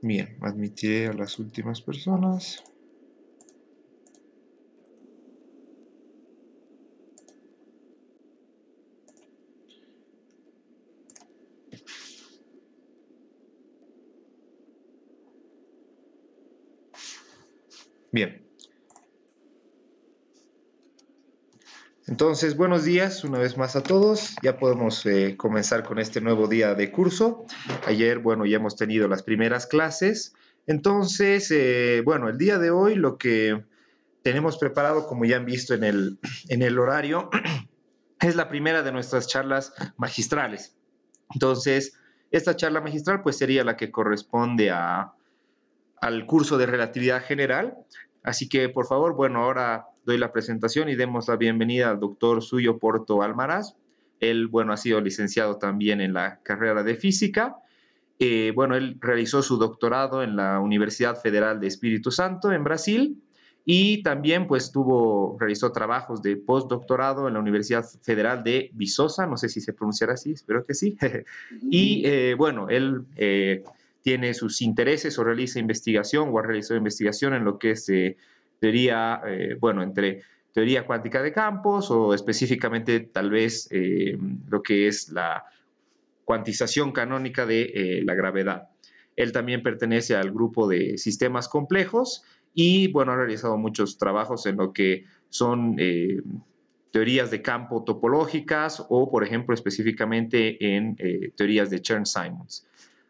Bien, admitiré a las últimas personas. Bien. Entonces, buenos días una vez más a todos. Ya podemos comenzar con este nuevo día de curso. Ayer, bueno, ya hemos tenido las primeras clases. Entonces, bueno, el día de hoy lo que tenemos preparado, como ya han visto en el horario, es la primera de nuestras charlas magistrales. Entonces, esta charla magistral pues sería la que corresponde al curso de relatividad general. Así que, por favor, bueno, ahora doy la presentación y demos la bienvenida al doctor Suyo Porto Almaraz. Él, bueno, ha sido licenciado también en la carrera de física. Bueno, él realizó su doctorado en la Universidad Federal de Espíritu Santo en Brasil y también pues realizó trabajos de postdoctorado en la Universidad Federal de Viçosa, no sé si se pronunciará así, espero que sí. Y bueno, él tiene sus intereses o realiza investigación o ha realizado investigación en lo que es teoría, bueno, entre teoría cuántica de campos o específicamente tal vez lo que es la cuantización canónica de la gravedad. Él también pertenece al grupo de sistemas complejos y, bueno, ha realizado muchos trabajos en lo que son teorías de campo topológicas o, por ejemplo, específicamente en teorías de Chern-Simons.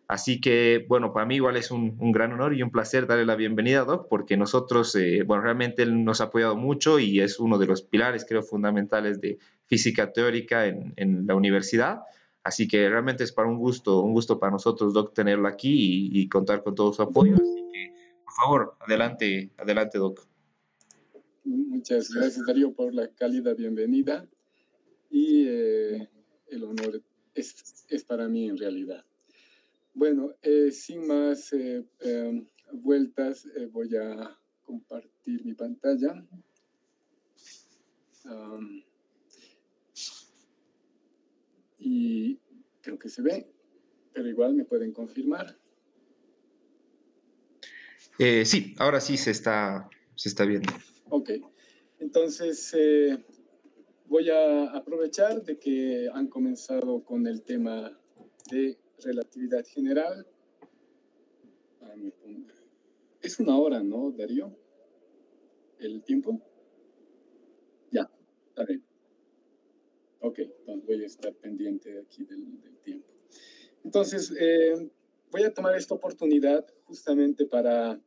Así que, bueno, para mí igual es un gran honor y un placer darle la bienvenida, Doc, porque nosotros, bueno, realmente él nos ha apoyado mucho y es uno de los pilares, creo, fundamentales de física teórica en la universidad. Así que realmente es para un gusto para nosotros, Doc, tenerlo aquí y contar con todo su apoyo. Así que, por favor, adelante, adelante, Doc. Muchas gracias, Darío, por la cálida bienvenida. Y el honor es para mí en realidad. Bueno, sin más vueltas, voy a compartir mi pantalla. Y creo que se ve, pero igual me pueden confirmar. Sí, ahora sí se está viendo. Ok, entonces voy a aprovechar de que han comenzado con el tema de relatividad general. Es una hora, ¿no, Darío? ¿El tiempo? Ya, está bien. Ok, entonces voy a estar pendiente aquí del tiempo. Entonces, voy a tomar esta oportunidad justamente para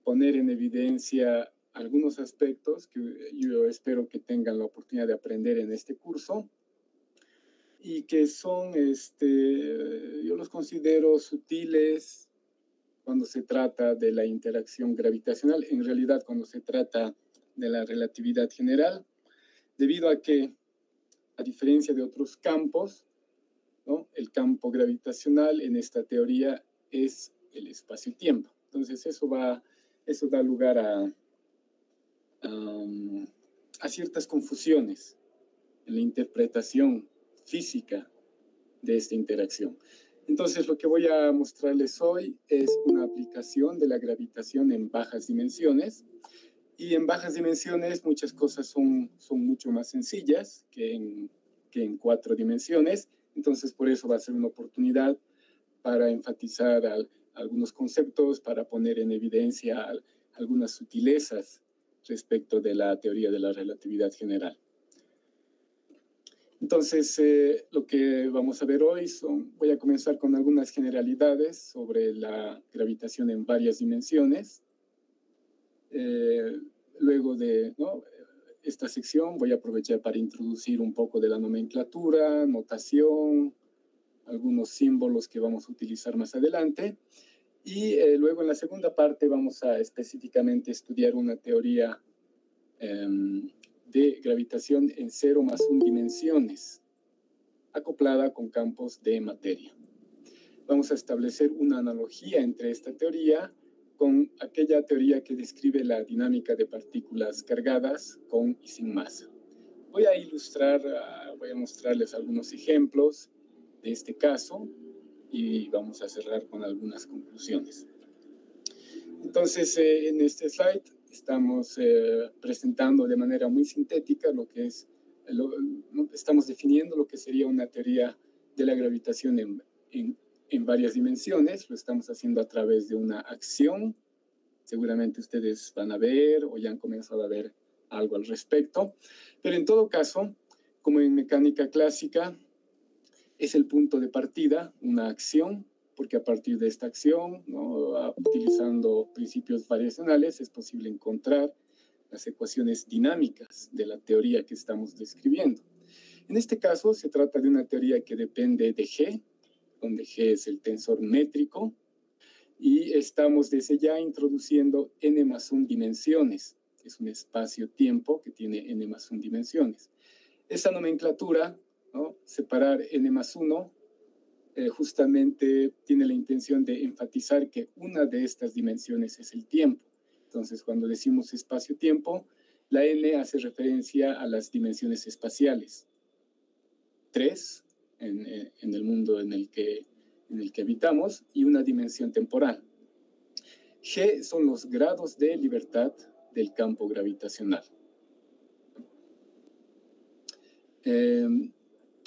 poner en evidencia algunos aspectos que yo espero que tengan la oportunidad de aprender en este curso y que son, yo los considero sutiles cuando se trata de la interacción gravitacional, en realidad cuando se trata de la relatividad general, debido a que, a diferencia de otros campos, ¿no?, el campo gravitacional en esta teoría es el espacio-tiempo. Entonces eso da lugar a ciertas confusiones en la interpretación física de esta interacción. Entonces lo que voy a mostrarles hoy es una aplicación de la gravitación en bajas dimensiones. Y en bajas dimensiones muchas cosas son mucho más sencillas que en 4 dimensiones. Entonces por eso va a ser una oportunidad para enfatizar algunos conceptos, para poner en evidencia algunas sutilezas respecto de la teoría de la relatividad general. Entonces, lo que vamos a ver hoy voy a comenzar con algunas generalidades sobre la gravitación en varias dimensiones. Luego de esta sección voy a aprovechar para introducir un poco de la nomenclatura, notación, algunos símbolos que vamos a utilizar más adelante. Y luego en la segunda parte vamos a específicamente estudiar una teoría de gravitación en 0+1 dimensiones, acoplada con campos de materia. Vamos a establecer una analogía entre esta teoría con aquella teoría que describe la dinámica de partículas cargadas con y sin masa. Voy a mostrarles algunos ejemplos de este caso y vamos a cerrar con algunas conclusiones. Entonces, en este slide estamos presentando de manera muy sintética lo que es, estamos definiendo lo que sería una teoría de la gravitación en varias dimensiones. Lo estamos haciendo a través de una acción. Seguramente ustedes van a ver o ya han comenzado a ver algo al respecto. Pero en todo caso, como en mecánica clásica, es el punto de partida, una acción, porque a partir de esta acción, ¿no?, utilizando principios variacionales, es posible encontrar las ecuaciones dinámicas de la teoría que estamos describiendo. En este caso, se trata de una teoría que depende de G, donde G es el tensor métrico, y estamos desde ya introduciendo n+1 dimensiones. Es un espacio-tiempo que tiene n+1 dimensiones. Esa nomenclatura, ¿no?, separar n+1, justamente tiene la intención de enfatizar que una de estas dimensiones es el tiempo. Entonces, cuando decimos espacio-tiempo, la n hace referencia a las dimensiones espaciales. 3 en el mundo en el que habitamos, y una dimensión temporal. G son los grados de libertad del campo gravitacional. En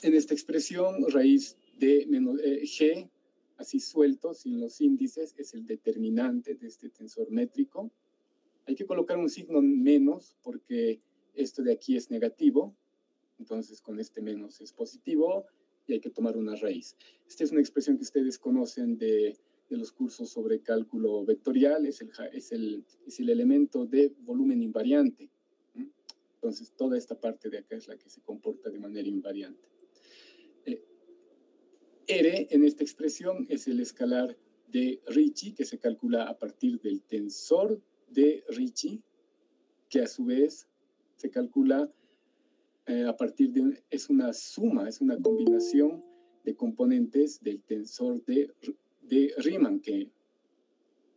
esta expresión, raíz de G, así suelto, sin los índices, es el determinante de este tensor métrico. Hay que colocar un signo menos porque esto de aquí es negativo, entonces con este menos es positivo y hay que tomar una raíz. Esta es una expresión que ustedes conocen de los cursos sobre cálculo vectorial, es el elemento de volumen invariante. Entonces toda esta parte de acá es la que se comporta de manera invariante. R en esta expresión es el escalar de Ricci, que se calcula a partir del tensor de Ricci, que a su vez se calcula a partir de, es una suma, es una combinación de componentes del tensor de Riemann, que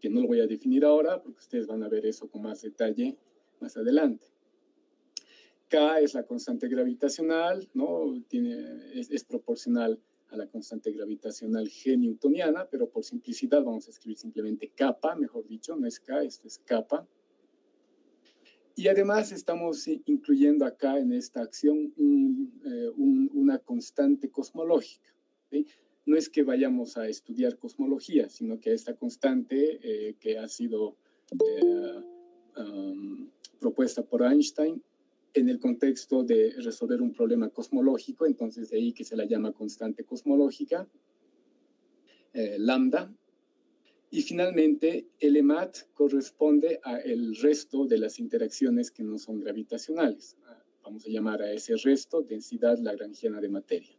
no lo voy a definir ahora, porque ustedes van a ver eso con más detalle más adelante. K es la constante gravitacional, ¿no? Es proporcional a la constante gravitacional G newtoniana, pero por simplicidad vamos a escribir simplemente kappa, mejor dicho, no es K, esto es kappa. Y además estamos incluyendo acá en esta acción una constante cosmológica, ¿sí? No es que vayamos a estudiar cosmología, sino que esta constante que ha sido propuesta por Einstein en el contexto de resolver un problema cosmológico, entonces de ahí que se la llama constante cosmológica, lambda. Y finalmente, LMAT corresponde al resto de las interacciones que no son gravitacionales. Vamos a llamar a ese resto densidad lagrangiana de materia.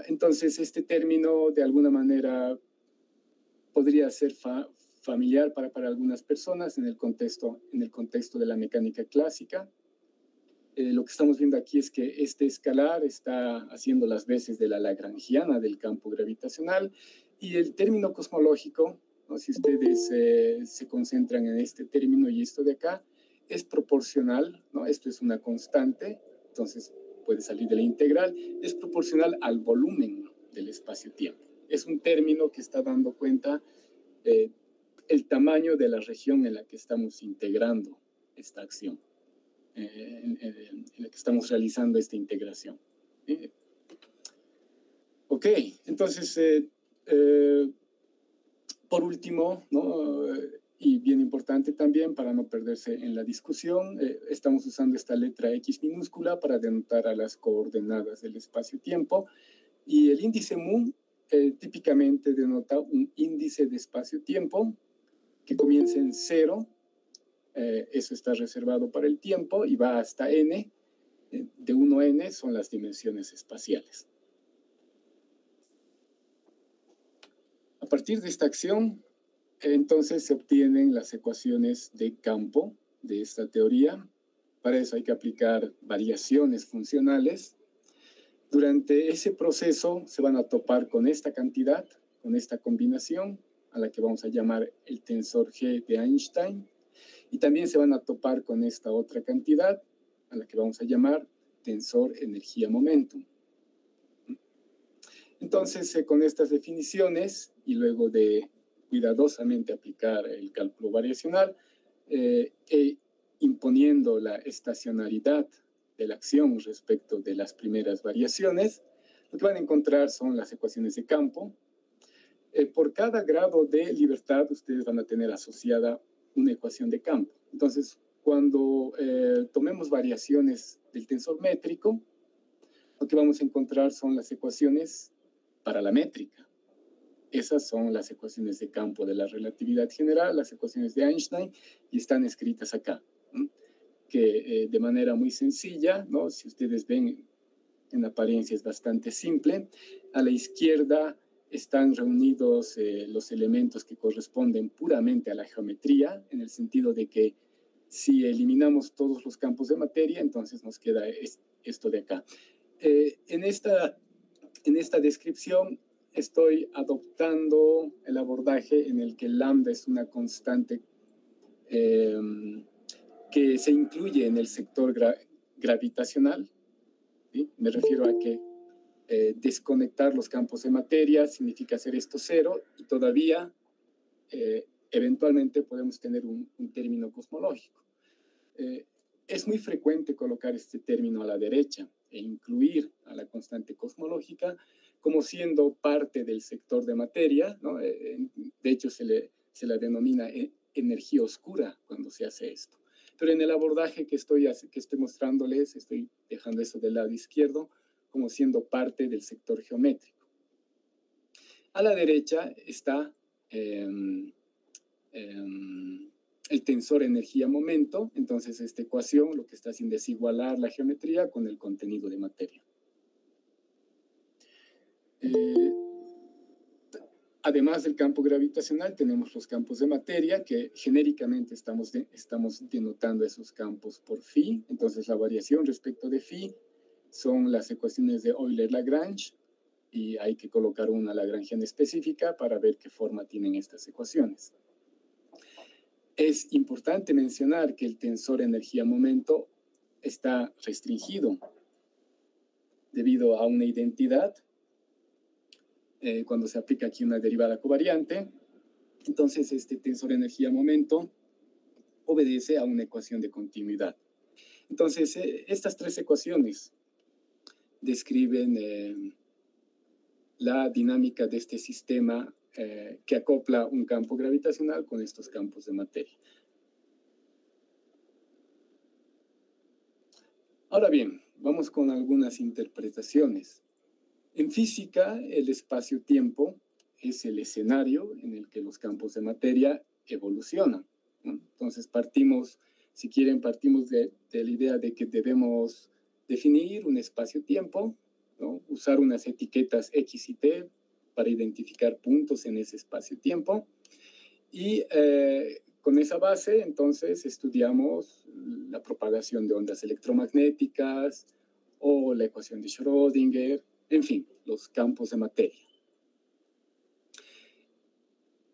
Entonces, este término de alguna manera podría ser familiar para algunas personas en el contexto de la mecánica clásica. Lo que estamos viendo aquí es que este escalar está haciendo las veces de la lagrangiana del campo gravitacional, y el término cosmológico, ¿no?, si ustedes se concentran en este término y esto de acá, es proporcional, ¿no? Esto es una constante, entonces puede salir de la integral, es proporcional al volumen del espacio-tiempo. Es un término que está dando cuenta el tamaño de la región en la que estamos integrando esta acción, en la que estamos realizando esta integración. Ok, entonces, por último, ¿no?, y bien importante también para no perderse en la discusión, estamos usando esta letra X minúscula para denotar a las coordenadas del espacio-tiempo, y el índice mu típicamente denota un índice de espacio-tiempo que comienza en 0, eso está reservado para el tiempo, y va hasta n, de 1 a n son las dimensiones espaciales. A partir de esta acción, entonces se obtienen las ecuaciones de campo de esta teoría. Para eso hay que aplicar variaciones funcionales. Durante ese proceso se van a topar con esta cantidad, con esta combinación, a la que vamos a llamar el tensor G de Einstein, y también se van a topar con esta otra cantidad, a la que vamos a llamar tensor energía-momentum. Entonces, con estas definiciones, y luego de cuidadosamente aplicar el cálculo variacional e imponiendo la estacionalidad de la acción respecto de las primeras variaciones, lo que van a encontrar son las ecuaciones de campo. Por cada grado de libertad, ustedes van a tener asociada una ecuación de campo. Entonces, cuando tomemos variaciones del tensor métrico, lo que vamos a encontrar son las ecuaciones para la métrica. Esas son las ecuaciones de campo de la relatividad general, las ecuaciones de Einstein, y están escritas acá, ¿no? Que de manera muy sencilla, ¿no? Si ustedes ven, en apariencia es bastante simple. A la izquierda están reunidos los elementos que corresponden puramente a la geometría, en el sentido de que si eliminamos todos los campos de materia, entonces nos queda esto de acá. En esta descripción estoy adoptando el abordaje en el que lambda es una constante que se incluye en el sector gravitacional, ¿sí? Me refiero a que desconectar los campos de materia significa hacer esto cero, y todavía eventualmente podemos tener un término cosmológico. Es muy frecuente colocar este término a la derecha e incluir a la constante cosmológica como siendo parte del sector de materia, ¿no? De hecho, se la denomina energía oscura cuando se hace esto. Pero en el abordaje que estoy mostrándoles, estoy dejando eso del lado izquierdo como siendo parte del sector geométrico. A la derecha está el tensor energía-momento. Entonces, esta ecuación lo que está haciendo es igualar la geometría con el contenido de materia. Además del campo gravitacional, tenemos los campos de materia, que genéricamente estamos denotando esos campos por phi. Entonces, la variación respecto de phi son las ecuaciones de Euler-Lagrange, y hay que colocar una lagrangiana específica para ver qué forma tienen estas ecuaciones. Es importante mencionar que el tensor energía-momento está restringido debido a una identidad. Cuando se aplica aquí una derivada covariante, entonces este tensor energía-momento obedece a una ecuación de continuidad. Entonces, estas tres ecuaciones describen la dinámica de este sistema que acopla un campo gravitacional con estos campos de materia. Ahora bien, vamos con algunas interpretaciones. En física, el espacio-tiempo es el escenario en el que los campos de materia evolucionan, ¿no? Entonces si quieren, partimos de la idea de que debemos definir un espacio-tiempo, ¿no? Usar unas etiquetas X y T para identificar puntos en ese espacio-tiempo. Y con esa base, entonces, estudiamos la propagación de ondas electromagnéticas o la ecuación de Schrödinger, en fin, los campos de materia.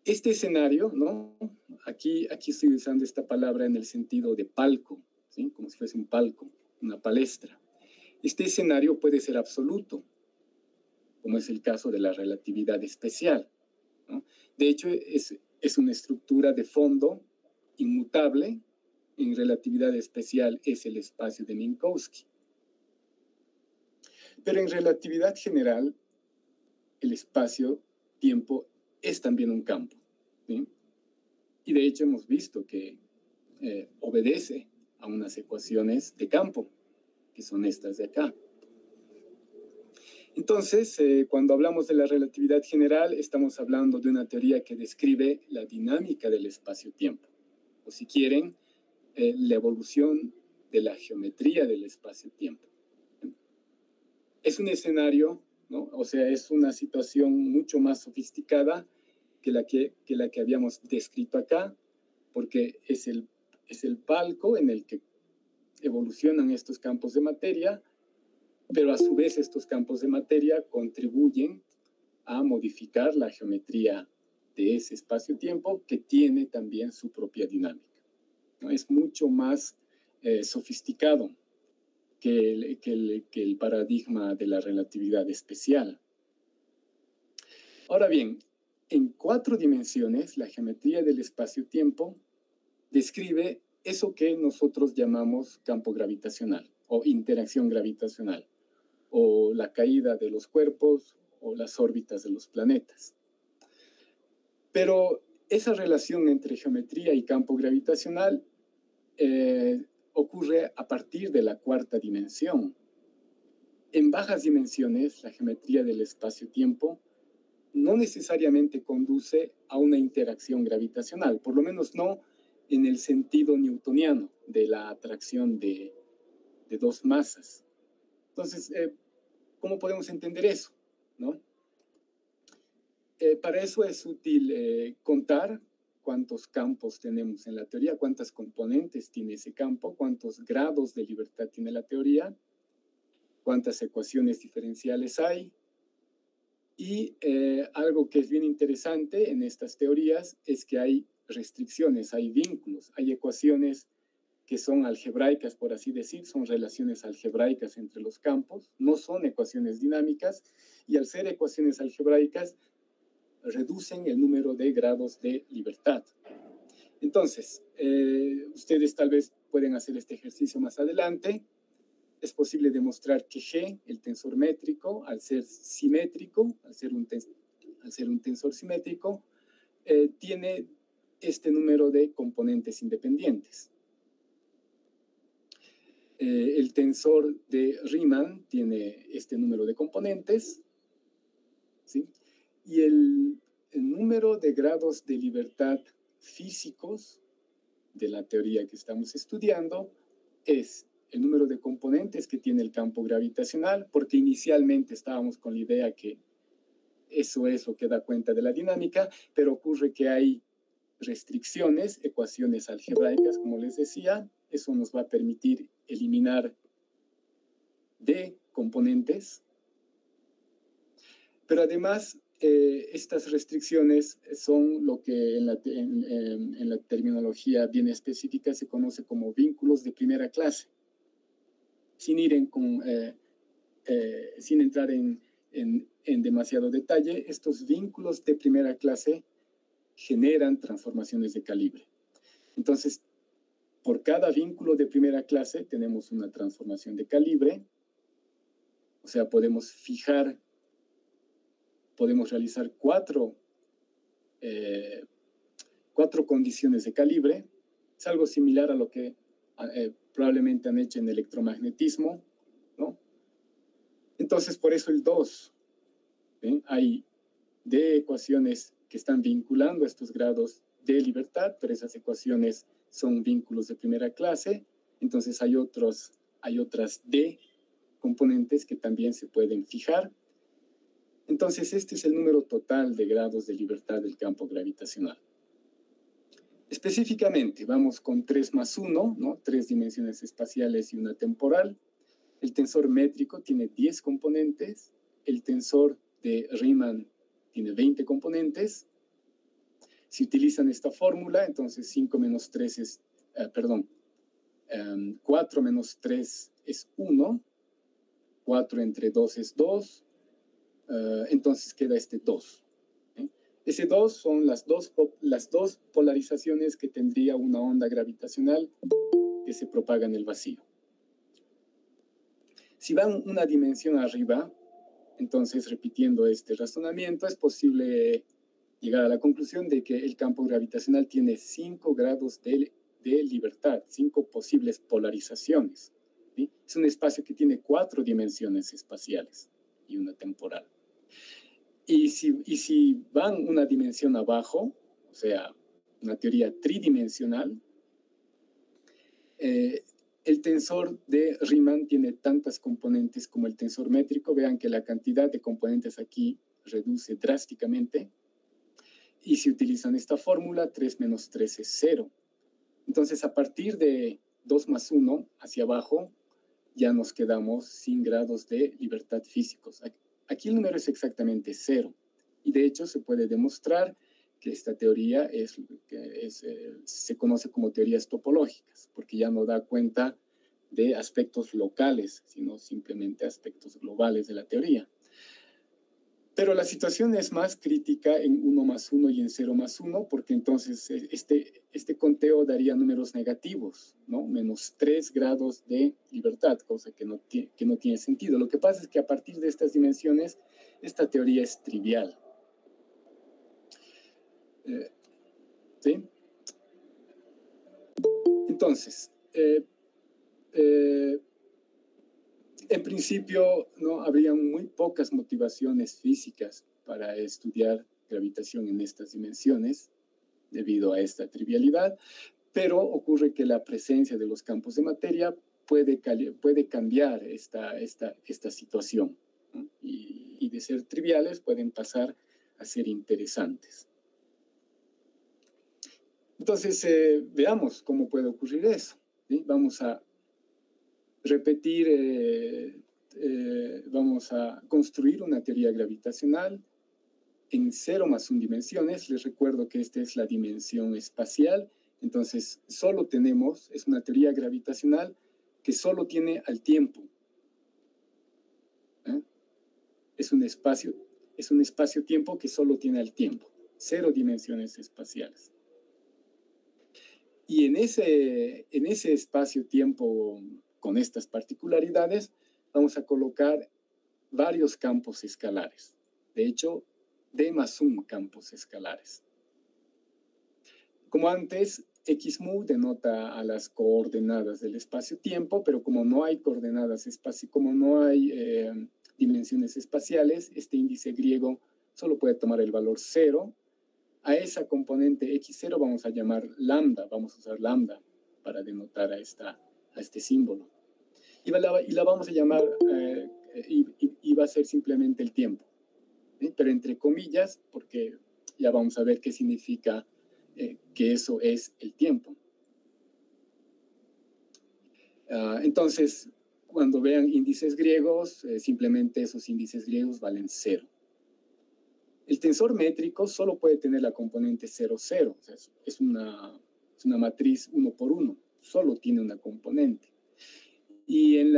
Este escenario, ¿no? Aquí estoy usando esta palabra en el sentido de palco, ¿sí? Como si fuese un palco, una palestra. Este escenario puede ser absoluto, como es el caso de la relatividad especial, ¿no? De hecho, es una estructura de fondo inmutable. En relatividad especial es el espacio de Minkowski. Pero en relatividad general, el espacio-tiempo es también un campo, ¿sí? Y de hecho hemos visto que obedece a unas ecuaciones de campo, que son estas de acá. Entonces, cuando hablamos de la relatividad general, estamos hablando de una teoría que describe la dinámica del espacio-tiempo, o si quieren, la evolución de la geometría del espacio-tiempo. Es un escenario, ¿no? O sea, es una situación mucho más sofisticada que la que habíamos descrito acá, porque es el palco en el que evolucionan estos campos de materia, pero a su vez estos campos de materia contribuyen a modificar la geometría de ese espacio-tiempo, que tiene también su propia dinámica, ¿no? Es mucho más sofisticado que el paradigma de la relatividad especial. Ahora bien, en 4 dimensiones, la geometría del espacio-tiempo describe eso que nosotros llamamos campo gravitacional o interacción gravitacional, o la caída de los cuerpos o las órbitas de los planetas. Pero esa relación entre geometría y campo gravitacional ocurre a partir de la 4ª dimensión. En bajas dimensiones, la geometría del espacio-tiempo no necesariamente conduce a una interacción gravitacional, por lo menos no en el sentido newtoniano de la atracción de 2 masas. Entonces, ¿cómo podemos entender eso? ¿No? Para eso es útil contar cuántos campos tenemos en la teoría, cuántas componentes tiene ese campo, cuántos grados de libertad tiene la teoría, cuántas ecuaciones diferenciales hay. Y algo que es bien interesante en estas teorías es que hay restricciones, hay vínculos, hay ecuaciones que son algebraicas, por así decir, son relaciones algebraicas entre los campos, no son ecuaciones dinámicas, y al ser ecuaciones algebraicas, reducen el número de grados de libertad. Entonces, ustedes tal vez pueden hacer este ejercicio más adelante. Es posible demostrar que G, el tensor métrico, al ser simétrico, al ser un tensor simétrico, tiene este número de componentes independientes. El tensor de Riemann tiene este número de componentes, ¿sí? Y el número de grados de libertad físicos de la teoría que estamos estudiando es el número de componentes que tiene el campo gravitacional, porque inicialmente estábamos con la idea que eso es lo que da cuenta de la dinámica, pero ocurre que hay restricciones, ecuaciones algebraicas, como les decía. Eso nos va a permitir eliminar D componentes, pero además estas restricciones son lo que en la terminología bien específica se conoce como vínculos de primera clase. Sin entrar en demasiado detalle, estos vínculos de primera clase generan transformaciones de calibre. Entonces, por cada vínculo de primera clase tenemos una transformación de calibre, o sea, podemos realizar cuatro condiciones de calibre. Es algo similar a lo que probablemente han hecho en electromagnetismo, ¿no? Entonces, por eso el 2. ¿Sí? Hay D ecuaciones que están vinculando estos grados de libertad, pero esas ecuaciones son vínculos de primera clase. Entonces hay otras D componentes que también se pueden fijar. Entonces este es el número total de grados de libertad del campo gravitacional. Específicamente, vamos con 3 más 1, ¿no? 3 dimensiones espaciales y una temporal. El tensor métrico tiene 10 componentes. El tensor de Riemann tiene 20 componentes. Si utilizan esta fórmula, entonces 4 menos 3 es 1. 4 entre 2 es 2. Entonces queda este 2. Ese 2 son las dos polarizaciones que tendría una onda gravitacional que se propaga en el vacío. Si van una dimensión arriba, entonces repitiendo este razonamiento, es posible llegar a la conclusión de que el campo gravitacional tiene 5 grados de libertad, 5 posibles polarizaciones. ¿Sí? Es un espacio que tiene 4 dimensiones espaciales y una temporal. Y si van una dimensión abajo, o sea, una teoría tridimensional, el tensor de Riemann tiene tantas componentes como el tensor métrico. Vean que la cantidad de componentes aquí reduce drásticamente. Y si utilizan esta fórmula, 3 menos 3 es 0. Entonces, a partir de 2 más 1 hacia abajo, ya nos quedamos sin grados de libertad físicos. Aquí el número es exactamente 0. Y de hecho, se puede demostrar que esta teoría se conoce como teorías topológicas, porque ya no da cuenta de aspectos locales, sino simplemente aspectos globales de la teoría. Pero la situación es más crítica en 1 más 1 y en 0 más 1, porque entonces este conteo daría números negativos, ¿no? Menos 3 grados de libertad, cosa que no tiene sentido. Lo que pasa es que a partir de estas dimensiones, esta teoría es trivial. ¿Sí? Entonces, en principio, ¿no? Habrían muy pocas motivaciones físicas para estudiar gravitación en estas dimensiones debido a esta trivialidad, pero ocurre que la presencia de los campos de materia puede cambiar esta situación, ¿no? Y de ser triviales pueden pasar a ser interesantes. Entonces, veamos cómo puede ocurrir eso, ¿sí? Vamos a repetir, vamos a construir una teoría gravitacional en 0 más 1 dimensiones. Les recuerdo que esta es la dimensión espacial. Entonces, es una teoría gravitacional que solo tiene al tiempo. Es un espacio-tiempo que solo tiene al tiempo. 0 dimensiones espaciales. Y en ese espacio-tiempo con estas particularidades, vamos a colocar varios campos escalares. De hecho, D más 1 campos escalares. Como antes, X mu denota a las coordenadas del espacio-tiempo, pero como no hay dimensiones espaciales, este índice griego solo puede tomar el valor 0. A esa componente X0 vamos a llamar lambda, vamos a usar lambda para denotar a este símbolo. Y la vamos a llamar, y va a ser simplemente el tiempo, ¿sí? Pero entre comillas, porque ya vamos a ver qué significa que eso es el tiempo. Entonces, cuando vean índices griegos, simplemente esos índices griegos valen 0. El tensor métrico solo puede tener la componente 0, 0. O sea, es una matriz 1 por 1. Solo tiene una componente. Y en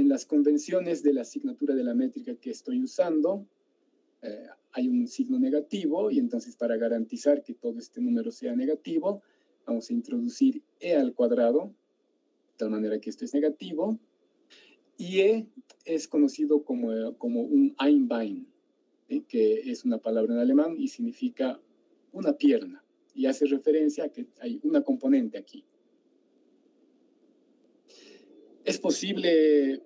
las convenciones de la asignatura de la métrica que estoy usando, hay un signo negativo, y entonces para garantizar que todo este número sea negativo, vamos a introducir e al cuadrado, de tal manera que esto es negativo. Y e es conocido como un Einbein, que es una palabra en alemán y significa una pierna, y hace referencia a que hay una componente aquí. Es posible,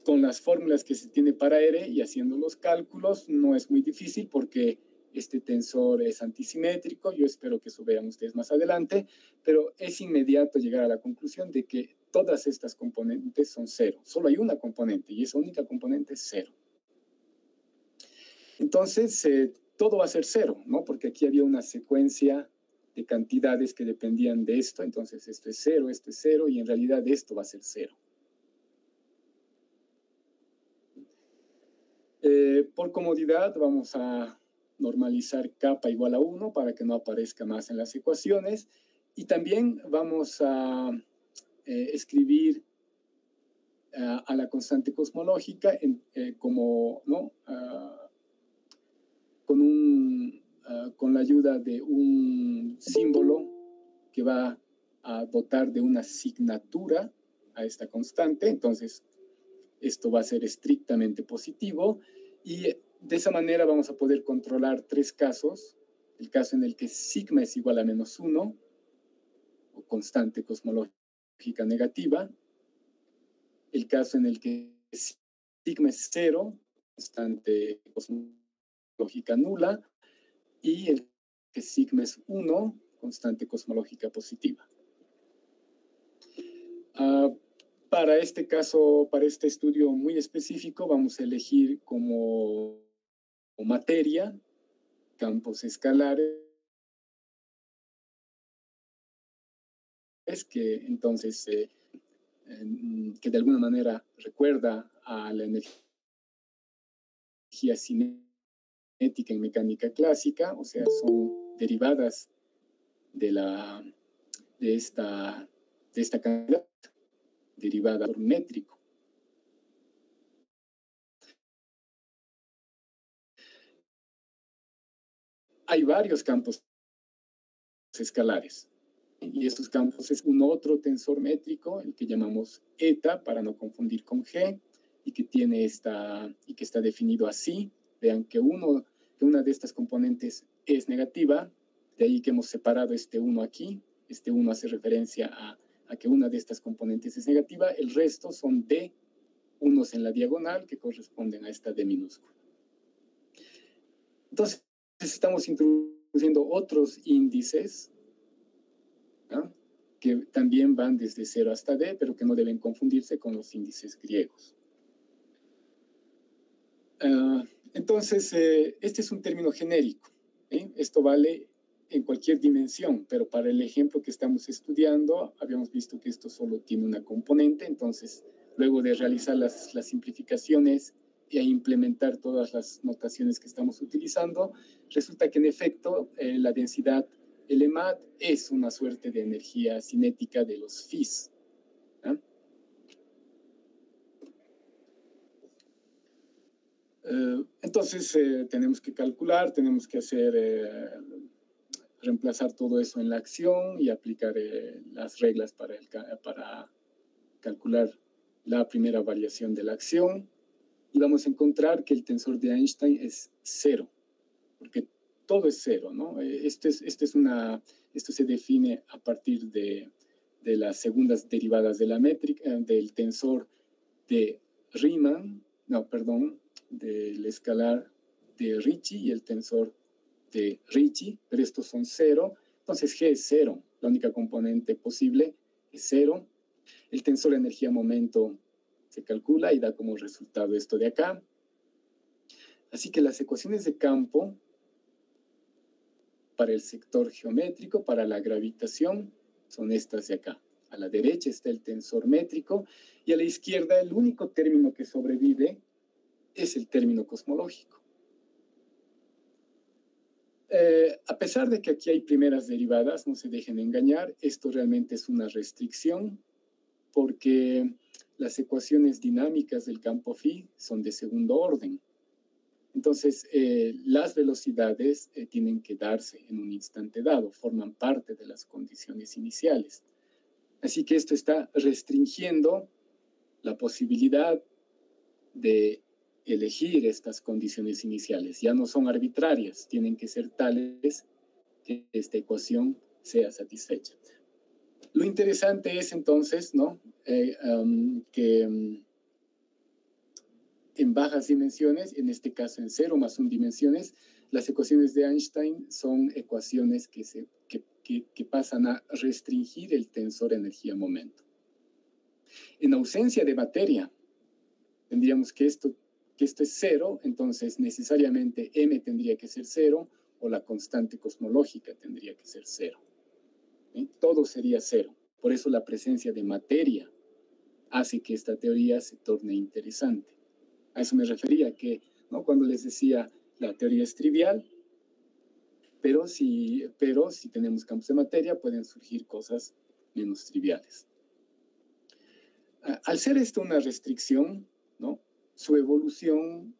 con las fórmulas que se tiene para R y haciendo los cálculos, no es muy difícil porque este tensor es antisimétrico. Yo espero que eso vean ustedes más adelante, pero es inmediato llegar a la conclusión de que todas estas componentes son 0. Solo hay una componente y esa única componente es 0. Entonces, todo va a ser 0, ¿no? Porque aquí había una secuencia de cantidades que dependían de esto. Entonces, esto es 0, y en realidad esto va a ser 0. Por comodidad, vamos a normalizar kappa igual a 1 para que no aparezca más en las ecuaciones. Y también vamos a escribir a la constante cosmológica como, ¿no? Con la ayuda de un símbolo que va a dotar de una asignatura a esta constante. Entonces, esto va a ser estrictamente positivo, y de esa manera vamos a poder controlar 3 casos. El caso en el que sigma es igual a menos 1, o constante cosmológica negativa. El caso en el que sigma es 0, constante cosmológica nula. Y el que sigma es 1, constante cosmológica positiva. Para este caso, para este estudio muy específico, vamos a elegir como materia campos escalares, que entonces que de alguna manera recuerda a la energía cinética en mecánica clásica, o sea, son derivadas de esta cantidad derivada por métrico. hay varios campos escalares. Y estos campos es un otro tensor métrico, el que llamamos eta, para no confundir con G, y que está definido así. Vean que una de estas componentes es negativa, de ahí que hemos separado este 1 aquí. Este 1 hace referencia a que una de estas componentes es negativa, el resto son D, unos en la diagonal, que corresponden a esta D minúscula. Entonces, estamos introduciendo otros índices, ¿no?, que también van desde 0 hasta D, pero que no deben confundirse con los índices griegos. Entonces, este es un término genérico. Esto vale en cualquier dimensión, pero para el ejemplo que estamos estudiando, habíamos visto que esto solo tiene una componente. Entonces, luego de realizar las simplificaciones e implementar todas las notaciones que estamos utilizando, resulta que en efecto la densidad LMAD es una suerte de energía cinética de los Phis. Entonces tenemos que calcular, tenemos que reemplazar todo eso en la acción y aplicar las reglas para calcular la primera variación de la acción, y vamos a encontrar que el tensor de Einstein es 0, porque todo es 0, ¿no? Esto se define a partir de las segundas derivadas de la métrica, del tensor de Riemann, del escalar de Ricci y el tensor de Ricci, pero estos son 0, entonces G es 0, la única componente posible es 0. El tensor de energía-momento se calcula y da como resultado esto de acá. Así que las ecuaciones de campo para el sector geométrico, para la gravitación, son estas de acá. A la derecha está el tensor métrico y a la izquierda el único término que sobrevive es el término cosmológico. A pesar de que aquí hay primeras derivadas, no se dejen engañar, esto realmente es una restricción porque las ecuaciones dinámicas del campo phi son de segundo orden. Entonces, las velocidades tienen que darse en un instante dado, forman parte de las condiciones iniciales. Así que esto está restringiendo la posibilidad de elegir estas condiciones iniciales. Ya no son arbitrarias, tienen que ser tales que esta ecuación sea satisfecha. Lo interesante es entonces, ¿no?, que en bajas dimensiones, en este caso en 0 más 1 dimensiones, las ecuaciones de Einstein son ecuaciones que pasan a restringir el tensor energía-momento. En ausencia de materia, tendríamos que esto es 0, entonces necesariamente m tendría que ser 0 o la constante cosmológica tendría que ser 0. Todo sería 0. Por eso la presencia de materia hace que esta teoría se torne interesante. A eso me refería, que, ¿no?, cuando les decía la teoría es trivial, pero si tenemos campos de materia pueden surgir cosas menos triviales. Al ser esto una restricción, ¿no?, su evolución,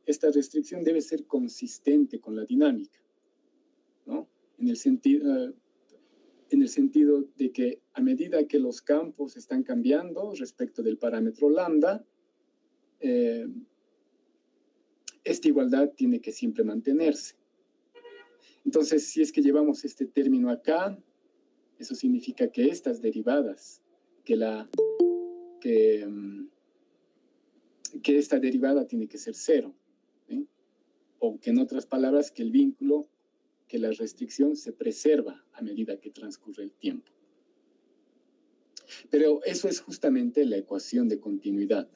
esta restricción debe ser consistente con la dinámica, ¿no?, en el sentido de que a medida que los campos están cambiando respecto del parámetro lambda, esta igualdad tiene que siempre mantenerse. Entonces, si es que llevamos este término acá, eso significa que estas derivadas, que esta derivada tiene que ser 0, ¿sí?, o que en otras palabras, que el vínculo, que la restricción se preserva a medida que transcurre el tiempo. Pero eso es justamente la ecuación de continuidad,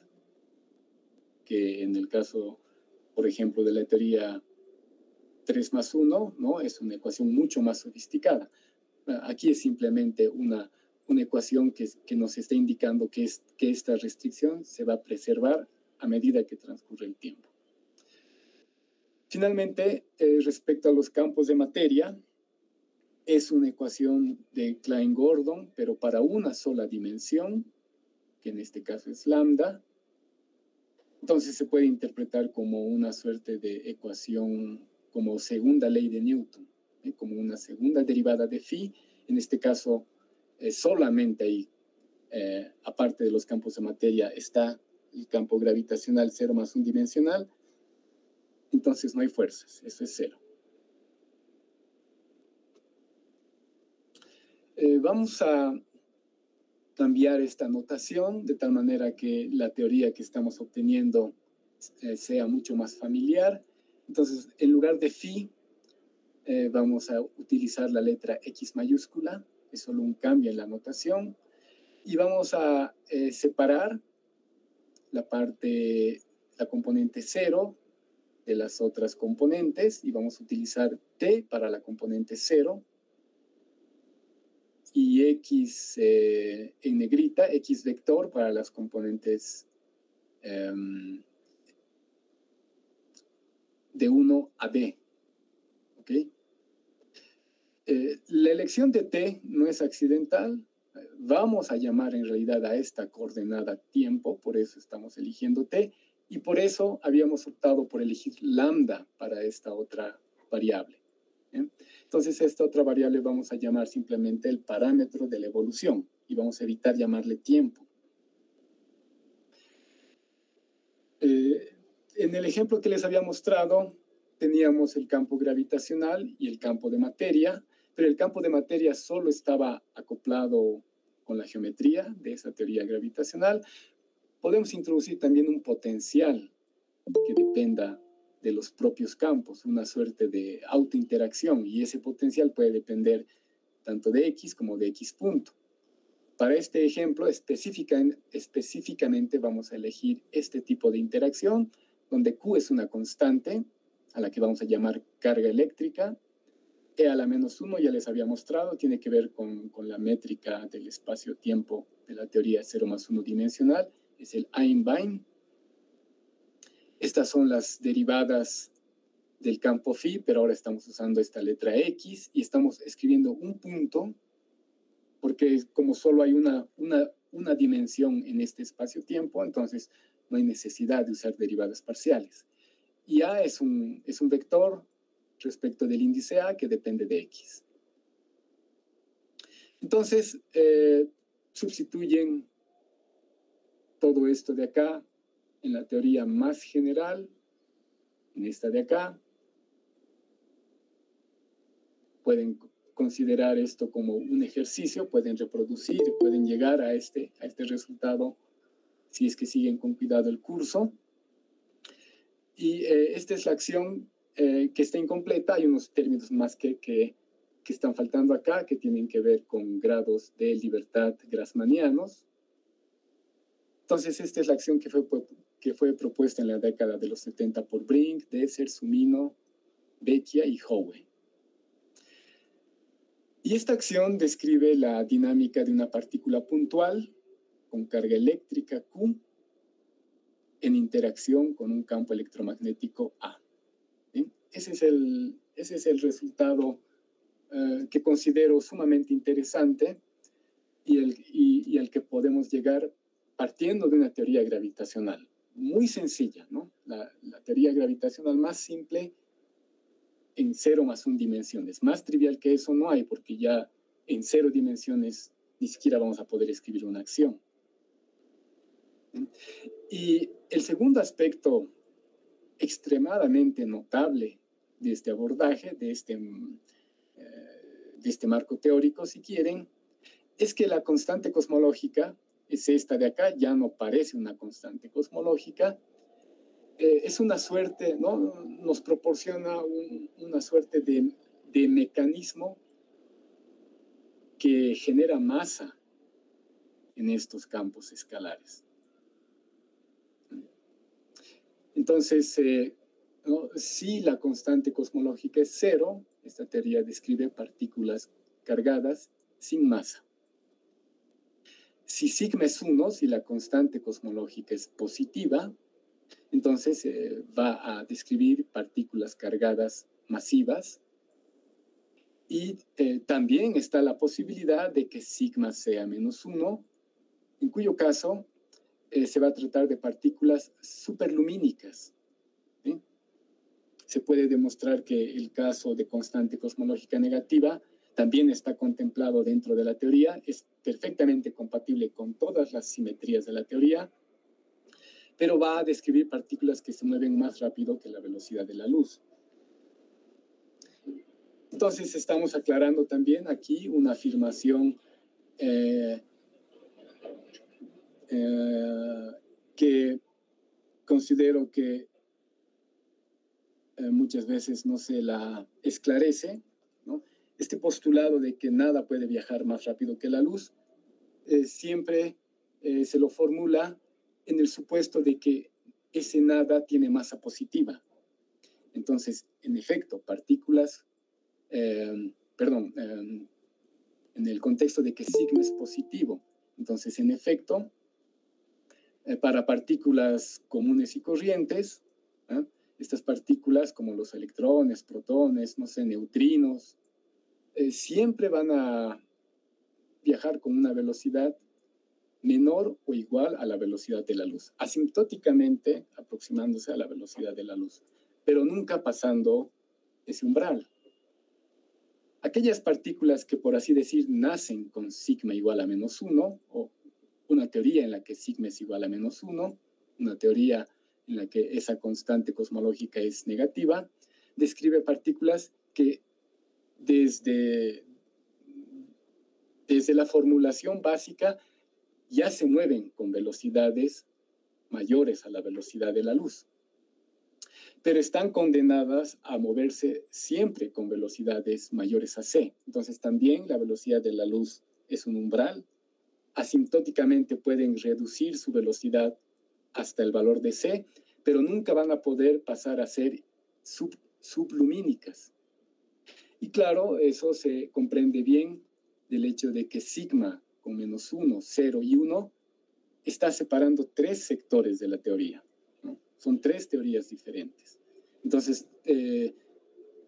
que en el caso, por ejemplo, de la teoría 3 más 1, ¿no?, es una ecuación mucho más sofisticada. Aquí es simplemente una ecuación que nos está indicando que esta restricción se va a preservar a medida que transcurre el tiempo. Finalmente, respecto a los campos de materia, es una ecuación de Klein-Gordon, pero para una sola dimensión, que en este caso es lambda. Entonces se puede interpretar como una suerte de ecuación como segunda ley de Newton, como una segunda derivada de phi. En este caso, solamente ahí, aparte de los campos de materia, está el campo gravitacional 0 más un dimensional. Entonces no hay fuerzas, eso es 0. Vamos a cambiar esta notación de tal manera que la teoría que estamos obteniendo sea mucho más familiar. Entonces, en lugar de phi, vamos a utilizar la letra X mayúscula, es solo un cambio en la notación, y vamos a separar la componente 0 de las otras componentes, y vamos a utilizar t para la componente 0, y x en negrita, x vector para las componentes de 1 a b. ¿Ok? La elección de t no es accidental. Vamos a llamar en realidad a esta coordenada tiempo, por eso estamos eligiendo t, y por eso habíamos optado por elegir lambda para esta otra variable. Entonces, esta otra variable vamos a llamar simplemente el parámetro de la evolución y vamos a evitar llamarle tiempo. En el ejemplo que les había mostrado, teníamos el campo gravitacional y el campo de materia, pero el campo de materia solo estaba acoplado con la geometría de esa teoría gravitacional. Podemos introducir también un potencial que dependa de los propios campos, una suerte de autointeracción, y ese potencial puede depender tanto de X como de X punto. Para este ejemplo, específicamente vamos a elegir este tipo de interacción, donde Q es una constante, a la que vamos a llamar carga eléctrica. E a la menos 1, ya les había mostrado, tiene que ver con la métrica del espacio-tiempo de la teoría 0 más 1 dimensional, es el Einbein. Estas son las derivadas del campo phi, pero ahora estamos usando esta letra X y estamos escribiendo un punto, porque como solo hay una dimensión en este espacio-tiempo, entonces no hay necesidad de usar derivadas parciales. Y A es un vector respecto del índice A que depende de X. Entonces, sustituyen todo esto de acá en la teoría más general, en esta de acá. Pueden considerar esto como un ejercicio, pueden reproducir, pueden llegar a este resultado si es que siguen con cuidado el curso. Y esta es la acción que está incompleta. Hay unos términos más que están faltando acá, que tienen que ver con grados de libertad grassmannianos. Entonces, esta es la acción que fue propuesta en la década de los 70 por Brink, Desser, Sumino, Vecchia y Howe. Y esta acción describe la dinámica de una partícula puntual con carga eléctrica Q en interacción con un campo electromagnético A. ¿Sí? Ese es el resultado que considero sumamente interesante y al que podemos llegar partiendo de una teoría gravitacional muy sencilla, ¿no? La teoría gravitacional más simple en 0 más 1 dimensiones. Más trivial que eso no hay, porque ya en 0 dimensiones ni siquiera vamos a poder escribir una acción. Y el segundo aspecto extremadamente notable de este abordaje, de este marco teórico, si quieren, es que la constante cosmológica es esta de acá, ya no parece una constante cosmológica, es una suerte, ¿no? Nos proporciona una suerte de mecanismo que genera masa en estos campos escalares. Entonces, ¿no? Si la constante cosmológica es 0, esta teoría describe partículas cargadas sin masa. Si sigma es 1, si la constante cosmológica es positiva, entonces va a describir partículas cargadas masivas. Y también está la posibilidad de que sigma sea menos 1, en cuyo caso se va a tratar de partículas superlumínicas. ¿Sí? se puede demostrar que el caso de constante cosmológica negativa también está contemplado dentro de la teoría, es perfectamente compatible con todas las simetrías de la teoría, pero va a describir partículas que se mueven más rápido que la velocidad de la luz. Entonces estamos aclarando también aquí una afirmación que considero que muchas veces no se la esclarece, ¿no? Este postulado de que nada puede viajar más rápido que la luz siempre se lo formula en el supuesto de que ese nada tiene masa positiva. Entonces, en efecto, partículas, en el contexto de que sigma es positivo, entonces, en efecto, para partículas comunes y corrientes, ¿eh? Estas partículas como los electrones, protones, no sé, neutrinos, siempre van a viajar con una velocidad menor o igual a la velocidad de la luz, asintóticamente aproximándose a la velocidad de la luz, pero nunca pasando ese umbral. Aquellas partículas que, por así decir, nacen con sigma igual a -1, o una teoría en la que sigma es igual a -1, una teoría en la que esa constante cosmológica es negativa, describe partículas que desde la formulación básica ya se mueven con velocidades mayores a la velocidad de la luz, pero están condenadas a moverse siempre con velocidades mayores a c. Entonces también la velocidad de la luz es un umbral. Asintóticamente pueden reducir su velocidad hasta el valor de c, pero nunca van a poder pasar a ser sublumínicas. Y claro, eso se comprende bien del hecho de que sigma con -1, 0 y 1 está separando tres sectores de la teoría, ¿no? Son tres teorías diferentes. Entonces,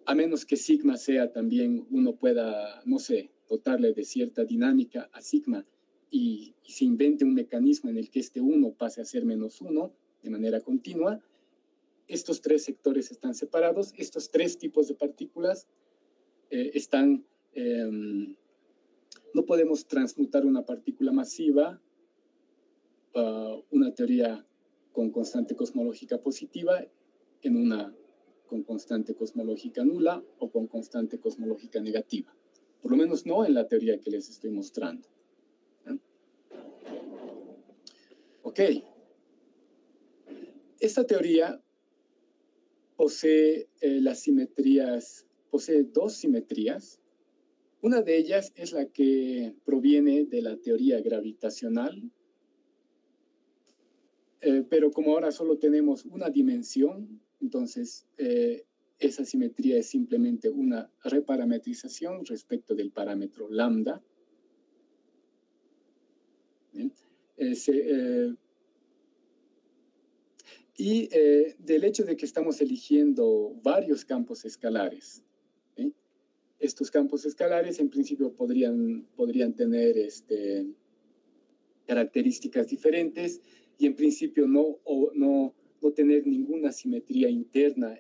a menos que sigma sea también, uno pueda, no sé, dotarle de cierta dinámica a sigma y se invente un mecanismo en el que este 1 pase a ser -1 de manera continua, estos tres sectores están separados, estos tres tipos de partículas están... no podemos transmutar una partícula masiva una teoría con constante cosmológica positiva en una con constante cosmológica nula o con constante cosmológica negativa. Por lo menos no en la teoría que les estoy mostrando. Ok. Esta teoría posee posee dos simetrías. Una de ellas es la que proviene de la teoría gravitacional, pero como ahora solo tenemos una dimensión, entonces esa simetría es simplemente una reparametrización respecto del parámetro lambda. Y del hecho de que estamos eligiendo varios campos escalares. Estos campos escalares en principio podrían tener características diferentes y en principio no tener ninguna simetría interna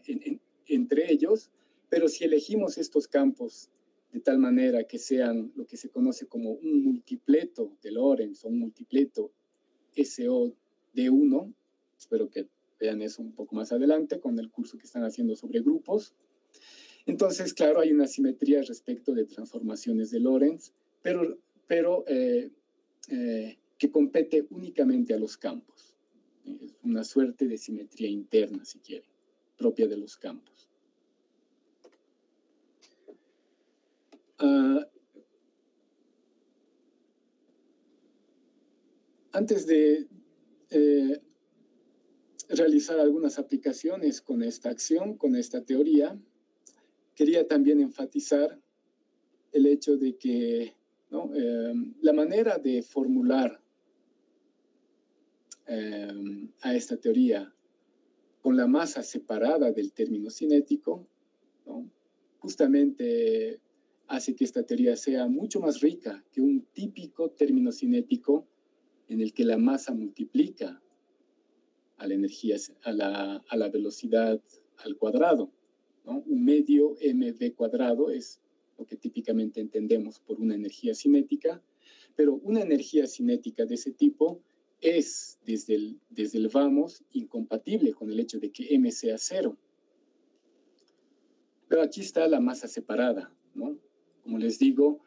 entre ellos, pero si elegimos estos campos de tal manera que sean lo que se conoce como un multipleto de Lorentz o un multipleto SO de 1, espero que vean eso un poco más adelante con el curso que están haciendo sobre grupos. Entonces, claro, hay una simetría respecto de transformaciones de Lorentz, pero que compete únicamente a los campos. Es una suerte de simetría interna, si quieren, propia de los campos. Antes de realizar algunas aplicaciones con esta acción, con esta teoría, quería también enfatizar el hecho de que la manera de formular a esta teoría con la masa separada del término cinético, ¿no?, justamente hace que esta teoría sea mucho más rica que un típico término cinético en el que la masa multiplica a la energía, a la velocidad al cuadrado. ¿no? Un medio mv² es lo que típicamente entendemos por una energía cinética, pero una energía cinética de ese tipo es, desde el vamos, incompatible con el hecho de que m sea 0. Pero aquí está la masa separada, ¿no? Como les digo,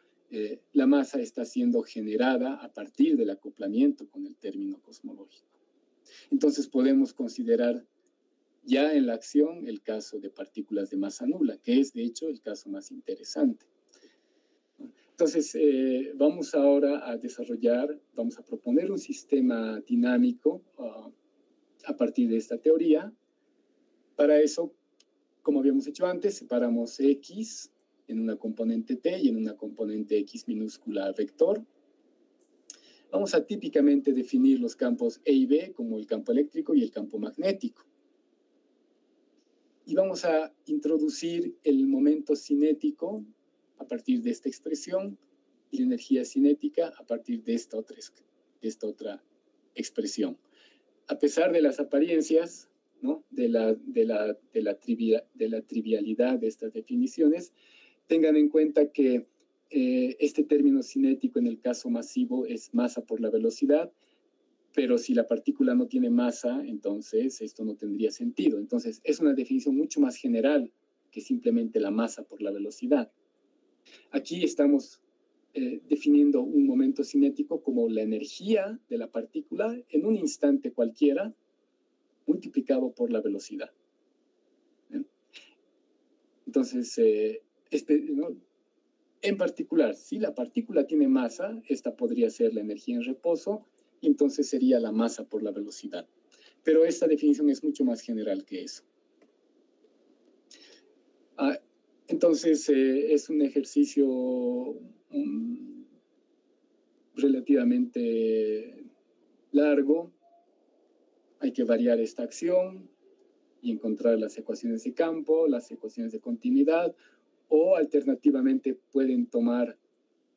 la masa está siendo generada a partir del acoplamiento con el término cosmológico. Entonces podemos considerar ya en la acción el caso de partículas de masa nula, que es de hecho el caso más interesante. Entonces, vamos ahora a desarrollar, vamos a proponer un sistema dinámico a partir de esta teoría. Para eso, como habíamos hecho antes, separamos X en una componente T y en una componente X minúscula vector. Vamos a típicamente definir los campos E y B como el campo eléctrico y el campo magnético. Y vamos a introducir el momento cinético a partir de esta expresión y la energía cinética a partir de esta otra expresión. A pesar de las apariencias, ¿no? de la trivialidad de estas definiciones, tengan en cuenta que este término cinético en el caso masivo es masa por la velocidad, pero si la partícula no tiene masa, entonces esto no tendría sentido. Entonces, es una definición mucho más general que simplemente la masa por la velocidad. Aquí estamos definiendo un momento cinético como la energía de la partícula en un instante cualquiera multiplicado por la velocidad. Entonces, ¿no? En particular, si la partícula tiene masa, esta podría ser la energía en reposo, y entonces sería la masa por la velocidad. Pero esta definición es mucho más general que eso. Entonces, es un ejercicio relativamente largo. Hay que variar esta acción y encontrar las ecuaciones de campo, las ecuaciones de continuidad, o alternativamente pueden tomar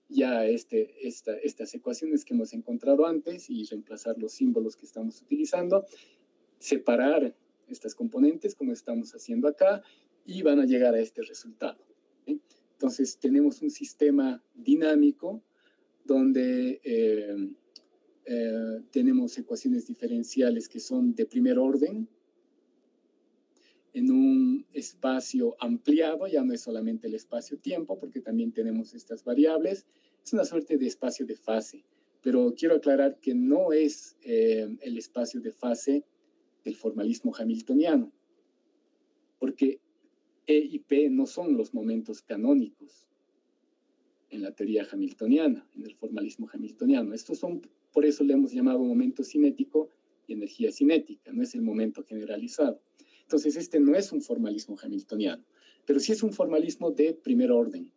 ya estas ecuaciones que hemos encontrado antes y reemplazar los símbolos que estamos utilizando, separar estas componentes como estamos haciendo acá y van a llegar a este resultado. ¿Sí? Entonces tenemos un sistema dinámico donde tenemos ecuaciones diferenciales que son de primer orden en un espacio ampliado, ya no es solamente el espacio-tiempo, porque también tenemos estas variables. Es una suerte de espacio de fase, pero quiero aclarar que no es el espacio de fase del formalismo hamiltoniano, porque E y P no son los momentos canónicos en la teoría hamiltoniana, en el formalismo hamiltoniano. Estos son, por eso le hemos llamado momento cinético y energía cinética, no es el momento generalizado. Entonces, este no es un formalismo hamiltoniano, pero sí es un formalismo de primer orden.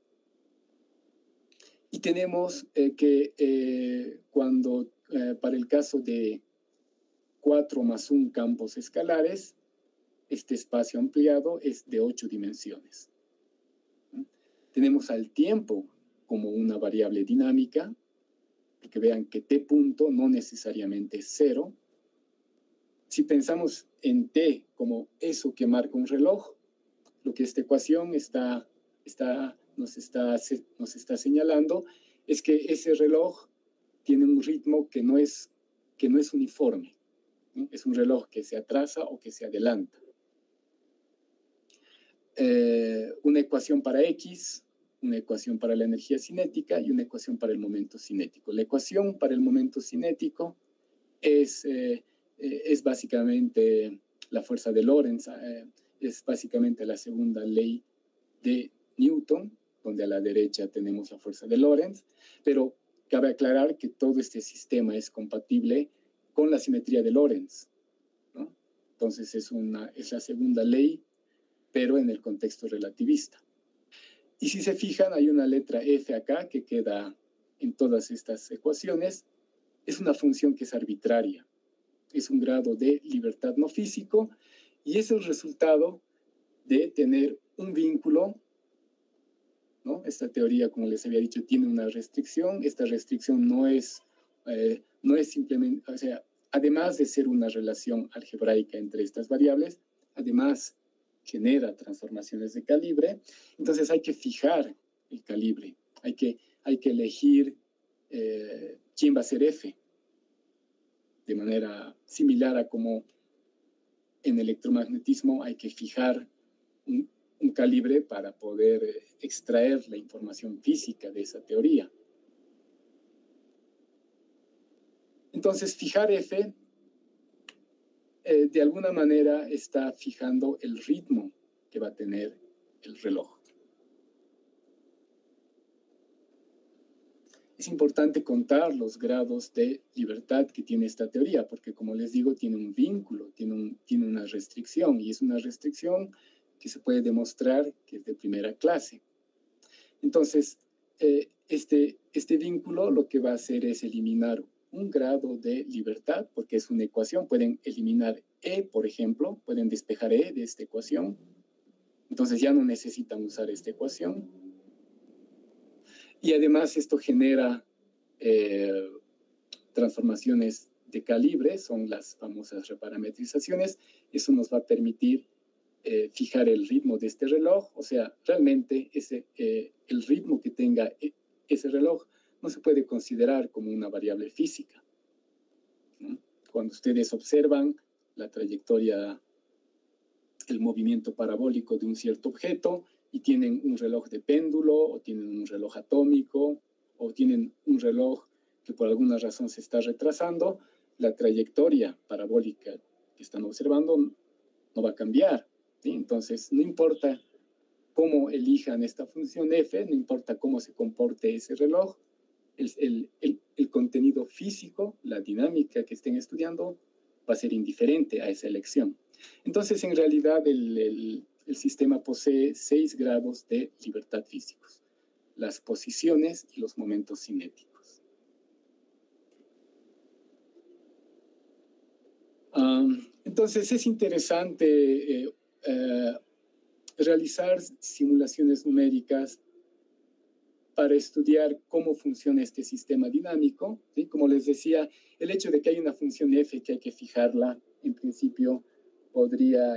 Y tenemos que cuando, para el caso de 4 más 1 campos escalares, este espacio ampliado es de 8 dimensiones. Tenemos al tiempo como una variable dinámica, porque vean que t punto no necesariamente es 0. Si pensamos en t como eso que marca un reloj, lo que esta ecuación nos está señalando es que ese reloj tiene un ritmo que no es uniforme. ¿Sí? Es un reloj que se atrasa o que se adelanta. Una ecuación para X, una ecuación para la energía cinética y una ecuación para el momento cinético. La ecuación para el momento cinético es básicamente la fuerza de Lorentz, es básicamente la segunda ley de Newton, donde a la derecha tenemos la fuerza de Lorentz, pero cabe aclarar que todo este sistema es compatible con la simetría de Lorentz, ¿no? Entonces es la segunda ley, pero en el contexto relativista. Y si se fijan, hay una letra F acá que queda en todas estas ecuaciones. Es una función que es arbitraria. Es un grado de libertad no físico y es el resultado de tener un vínculo, ¿no? Esta teoría, como les había dicho, tiene una restricción. Esta restricción no es simplemente, o sea, además de ser una relación algebraica entre estas variables, además genera transformaciones de calibre. Entonces hay que fijar el calibre, hay que elegir quién va a ser F, de manera similar a como en electromagnetismo hay que fijar un calibre para poder extraer la información física de esa teoría. Entonces, fijar F de alguna manera está fijando el ritmo que va a tener el reloj. Es importante contar los grados de libertad que tiene esta teoría, porque como les digo, tiene un vínculo, tiene una restricción, y es una restricción que se puede demostrar que es de primera clase. Entonces, este vínculo lo que va a hacer es eliminar un grado de libertad, porque es una ecuación. Pueden eliminar E, por ejemplo, pueden despejar E de esta ecuación. Entonces ya no necesitan usar esta ecuación. Y además esto genera transformaciones de calibre, son las famosas reparametrizaciones. Eso nos va a permitir fijar el ritmo de este reloj. O sea, realmente el ritmo que tenga ese reloj no se puede considerar como una variable física, ¿no? Cuando ustedes observan la trayectoria, el movimiento parabólico de un cierto objeto y tienen un reloj de péndulo o tienen un reloj atómico o tienen un reloj que por alguna razón se está retrasando, la trayectoria parabólica que están observando no va a cambiar, ¿sí? Entonces, no importa cómo elijan esta función f, no importa cómo se comporte ese reloj, el contenido físico, la dinámica que estén estudiando, va a ser indiferente a esa elección. Entonces, en realidad, el sistema posee 6 grados de libertad físicos: las posiciones y los momentos cinéticos. Entonces, es interesante realizar simulaciones numéricas para estudiar cómo funciona este sistema dinámico, ¿sí? Como les decía, el hecho de que hay una función f que hay que fijarla, en principio podría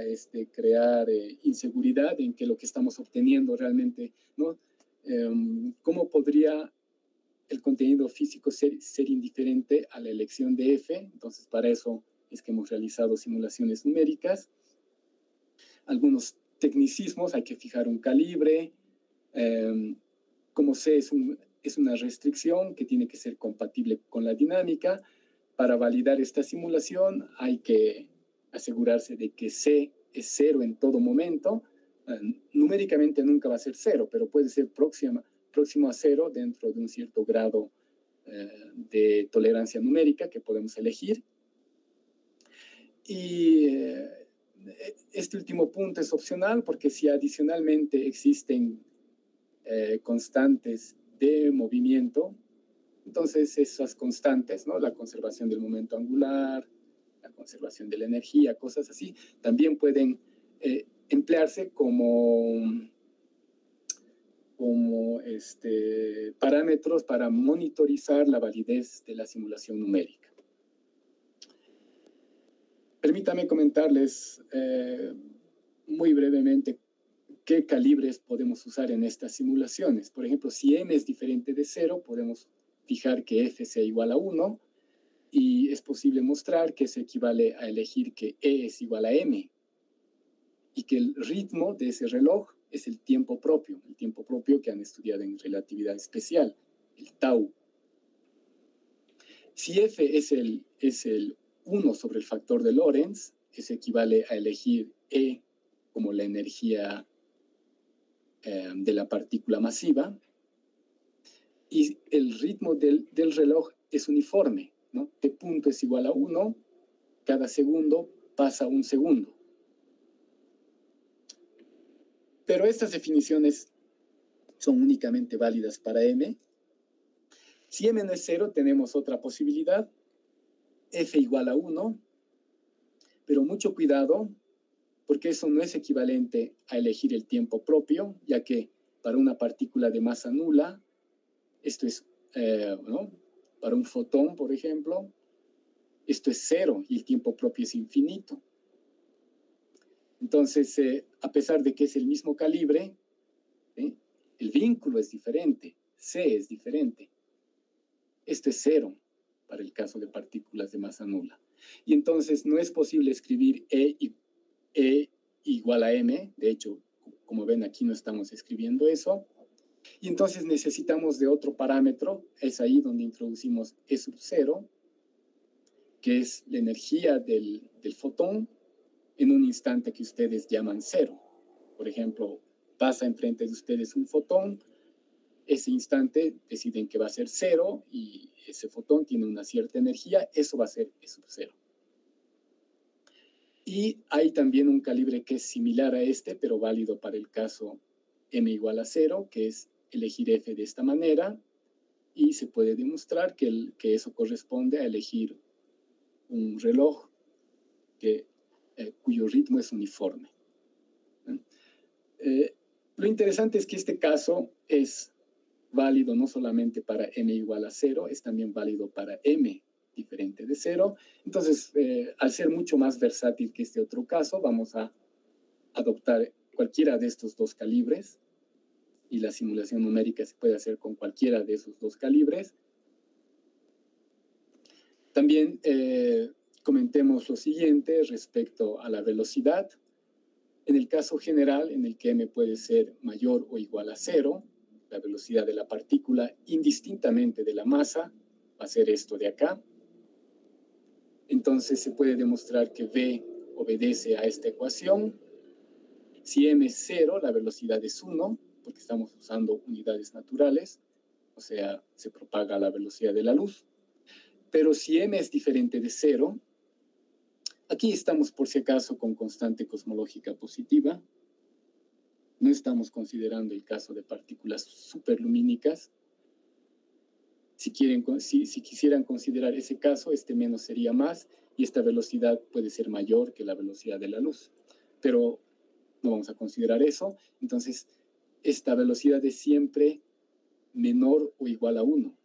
crear inseguridad en que lo que estamos obteniendo realmente, ¿no? ¿Cómo podría el contenido físico ser indiferente a la elección de f? Entonces, para eso es que hemos realizado simulaciones numéricas. Algunos tecnicismos: hay que fijar un calibre. Como C es una restricción que tiene que ser compatible con la dinámica. Para validar esta simulación hay que asegurarse de que C es 0 en todo momento. Numéricamente nunca va a ser 0, pero puede ser próximo a 0 dentro de un cierto grado de tolerancia numérica que podemos elegir. Y este último punto es opcional, porque si adicionalmente existen constantes de movimiento, entonces esas constantes, ¿no? La conservación del momento angular, la conservación de la energía, cosas así, también pueden emplearse como parámetros para monitorizar la validez de la simulación numérica. Permítame comentarles muy brevemente qué calibres podemos usar en estas simulaciones. Por ejemplo, si m es diferente de 0, podemos fijar que f sea igual a 1, y es posible mostrar que eso equivale a elegir que e es igual a m, y que el ritmo de ese reloj es el tiempo propio que han estudiado en relatividad especial, el tau. Si f es el 1 sobre el factor de Lorentz, eso equivale a elegir E como la energía de la partícula masiva, y el ritmo del reloj es uniforme, ¿no? T punto es igual a 1, cada segundo pasa un segundo. Pero estas definiciones son únicamente válidas para m. Si m no es 0, tenemos otra posibilidad: f igual a 1, pero mucho cuidado, porque eso no es equivalente a elegir el tiempo propio, ya que para una partícula de masa nula, esto es, ¿no? Para un fotón, por ejemplo, esto es 0 y el tiempo propio es infinito. Entonces, a pesar de que es el mismo calibre, el vínculo es diferente, C es diferente. Esto es 0 para el caso de partículas de masa nula. Y entonces no es posible escribir E igual a M. De hecho, como ven aquí no estamos escribiendo eso. Y entonces necesitamos de otro parámetro. Es ahí donde introducimos E sub 0, que es la energía del fotón en un instante que ustedes llaman 0. Por ejemplo, pasa enfrente de ustedes un fotón. Ese instante deciden que va a ser 0 y ese fotón tiene una cierta energía. Eso va a ser E sub 0. Y hay también un calibre que es similar a este, pero válido para el caso m igual a 0, que es elegir f de esta manera, y se puede demostrar que eso corresponde a elegir un reloj cuyo ritmo es uniforme. Lo interesante es que este caso es válido no solamente para m igual a 0, es también válido para m diferente de 0. Entonces, al ser mucho más versátil que este otro caso, vamos a adoptar cualquiera de estos dos calibres y la simulación numérica se puede hacer con cualquiera de esos dos calibres. También comentemos lo siguiente respecto a la velocidad. En el caso general, en el que m puede ser mayor o igual a 0, la velocidad de la partícula, indistintamente de la masa, va a ser esto de acá. Entonces se puede demostrar que v obedece a esta ecuación. Si m es 0, la velocidad es 1, porque estamos usando unidades naturales, o sea, se propaga a la velocidad de la luz. Pero si m es diferente de 0, aquí estamos por si acaso con constante cosmológica positiva. No estamos considerando el caso de partículas superlumínicas. Si quisieran considerar ese caso, este menos sería más y esta velocidad puede ser mayor que la velocidad de la luz. Pero no vamos a considerar eso. Entonces, esta velocidad es siempre menor o igual a 1.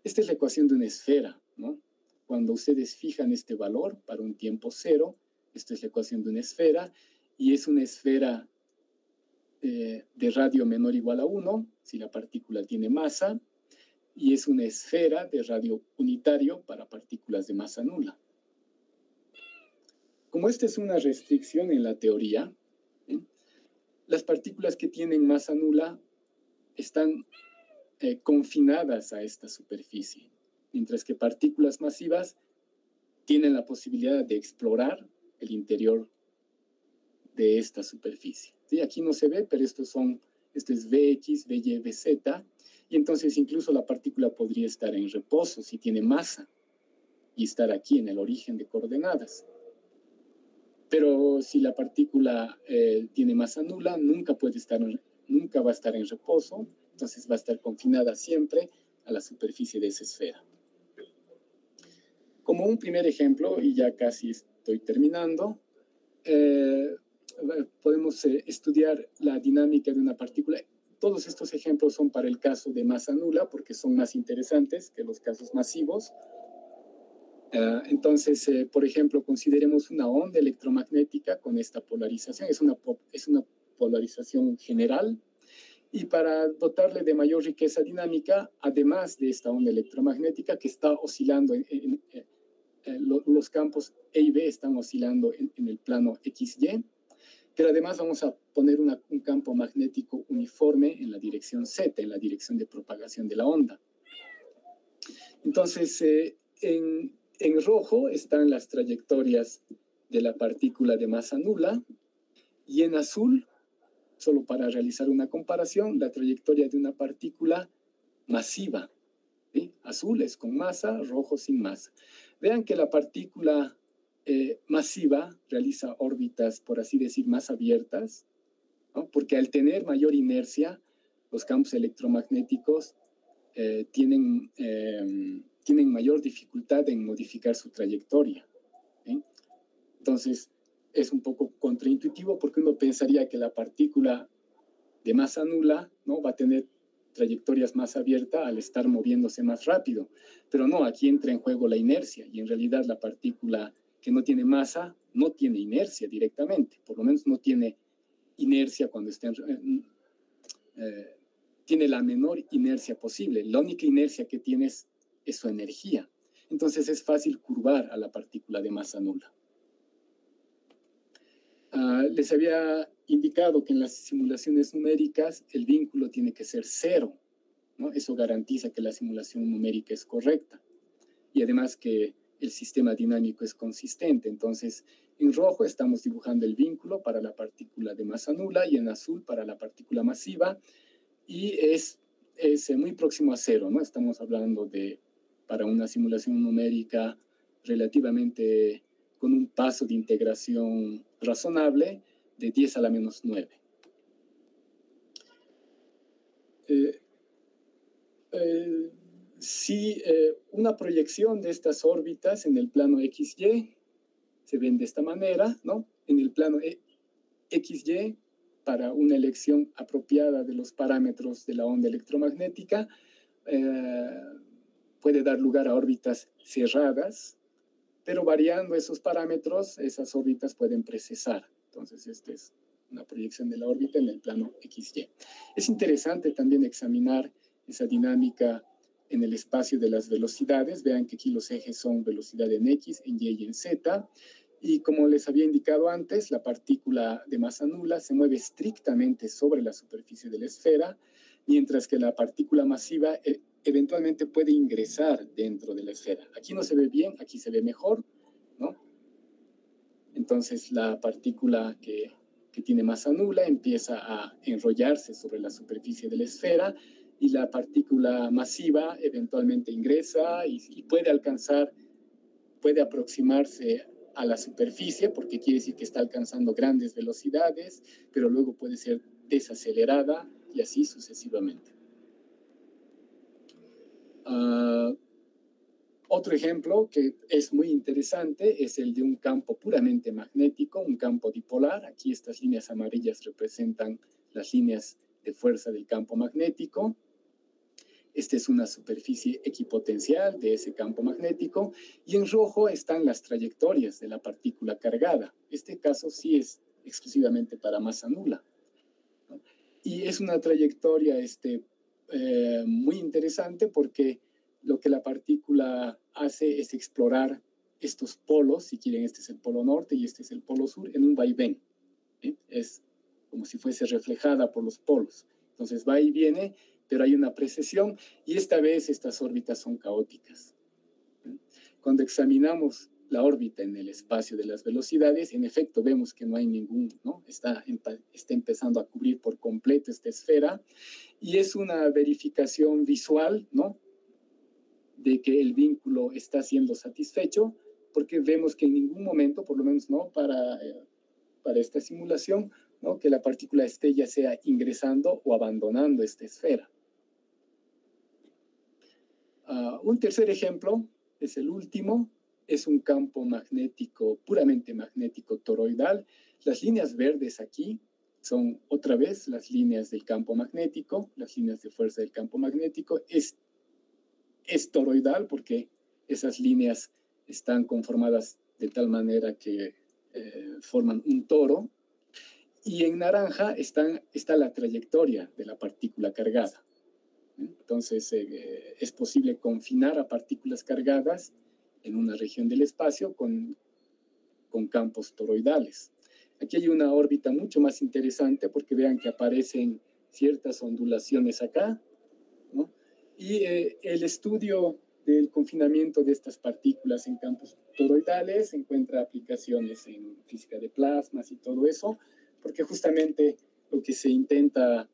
Esta es la ecuación de una esfera, ¿no? Cuando ustedes fijan este valor para un tiempo 0, esta es la ecuación de una esfera y es una esfera de radio menor o igual a 1 si la partícula tiene masa, y es una esfera de radio unitario para partículas de masa nula. Como esta es una restricción en la teoría, las partículas que tienen masa nula están confinadas a esta superficie, mientras que partículas masivas tienen la posibilidad de explorar el interior de esta superficie. ¿Sí? Aquí no se ve, pero esto es Vx, Vy, Vz, y entonces incluso la partícula podría estar en reposo si tiene masa y estar aquí en el origen de coordenadas. Pero si la partícula tiene masa nula, nunca va a estar en reposo, entonces va a estar confinada siempre a la superficie de esa esfera. Como un primer ejemplo, y ya casi estoy terminando, podemos estudiar la dinámica de una partícula. Todos estos ejemplos son para el caso de masa nula porque son más interesantes que los casos masivos. Entonces, por ejemplo, consideremos una onda electromagnética con esta polarización. Es una polarización general. Y para dotarle de mayor riqueza dinámica, además de esta onda electromagnética que está oscilando, los campos E y B están oscilando en el plano XY, pero además vamos a poner un campo magnético uniforme en la dirección Z, en la dirección de propagación de la onda. Entonces, en rojo están las trayectorias de la partícula de masa nula y en azul, solo para realizar una comparación, la trayectoria de una partícula masiva. ¿Sí? Azul es con masa, rojo sin masa. Vean que la partícula masiva realiza órbitas, por así decir, más abiertas, ¿no? Porque al tener mayor inercia, los campos electromagnéticos tienen mayor dificultad en modificar su trayectoria. ¿Sí? Entonces, es un poco contraintuitivo porque uno pensaría que la partícula de masa nula, ¿no?, va a tener trayectorias más abiertas al estar moviéndose más rápido. Pero no, aquí entra en juego la inercia y en realidad la partícula que no tiene masa no tiene inercia directamente, por lo menos no tiene inercia cuando está tiene la menor inercia posible. La única inercia que tiene es su energía. Entonces es fácil curvar a la partícula de masa nula. Les había indicado que en las simulaciones numéricas el vínculo tiene que ser cero, ¿no? Eso garantiza que la simulación numérica es correcta. Y además que el sistema dinámico es consistente. Entonces, en rojo estamos dibujando el vínculo para la partícula de masa nula y en azul para la partícula masiva. Y es muy próximo a cero, ¿no? Estamos hablando para una simulación numérica relativamente con un paso de integración razonable de 10 a la menos 9. Si una proyección de estas órbitas en el plano XY se ven de esta manera, ¿no? En el plano XY, para una elección apropiada de los parámetros de la onda electromagnética, puede dar lugar a órbitas cerradas, pero variando esos parámetros, esas órbitas pueden precesar. Entonces, esta es una proyección de la órbita en el plano XY. Es interesante también examinar esa dinámica en el espacio de las velocidades. Vean que aquí los ejes son velocidad en X, en Y y en Z. Y como les había indicado antes, la partícula de masa nula se mueve estrictamente sobre la superficie de la esfera, mientras que la partícula masiva eventualmente puede ingresar dentro de la esfera. Aquí no se ve bien, aquí se ve mejor, ¿no? Entonces la partícula que tiene masa nula empieza a enrollarse sobre la superficie de la esfera y la partícula masiva eventualmente ingresa y puede aproximarse a la superficie, porque quiere decir que está alcanzando grandes velocidades, pero luego puede ser desacelerada y así sucesivamente. Otro ejemplo que es muy interesante es el de un campo puramente magnético, un campo dipolar. Aquí estas líneas amarillas representan las líneas de fuerza del campo magnético. Esta es una superficie equipotencial de ese campo magnético y en rojo están las trayectorias de la partícula cargada. Este caso sí es exclusivamente para masa nula, ¿no? Y es una trayectoria muy interesante porque lo que la partícula hace es explorar estos polos. Si quieren, este es el polo norte y este es el polo sur, en un vaivén, ¿sí? Es como si fuese reflejada por los polos. Entonces va y viene, pero hay una precesión y esta vez estas órbitas son caóticas. Cuando examinamos la órbita en el espacio de las velocidades, en efecto vemos que no hay ningún, ¿no? Está empezando a cubrir por completo esta esfera y es una verificación visual, ¿no?, de que el vínculo está siendo satisfecho, porque vemos que en ningún momento, por lo menos no para esta simulación, ¿no?, que la partícula esté ya sea ingresando o abandonando esta esfera. Un tercer ejemplo, es el último, es un campo magnético, puramente magnético toroidal. Las líneas verdes aquí son otra vez las líneas del campo magnético, las líneas de fuerza del campo magnético. Es toroidal porque esas líneas están conformadas de tal manera que forman un toro. Y en naranja está la trayectoria de la partícula cargada. Entonces, es posible confinar a partículas cargadas en una región del espacio con campos toroidales. Aquí hay una órbita mucho más interesante porque vean que aparecen ciertas ondulaciones acá, ¿no? Y el estudio del confinamiento de estas partículas en campos toroidales encuentra aplicaciones en física de plasmas y todo eso, porque justamente lo que se intenta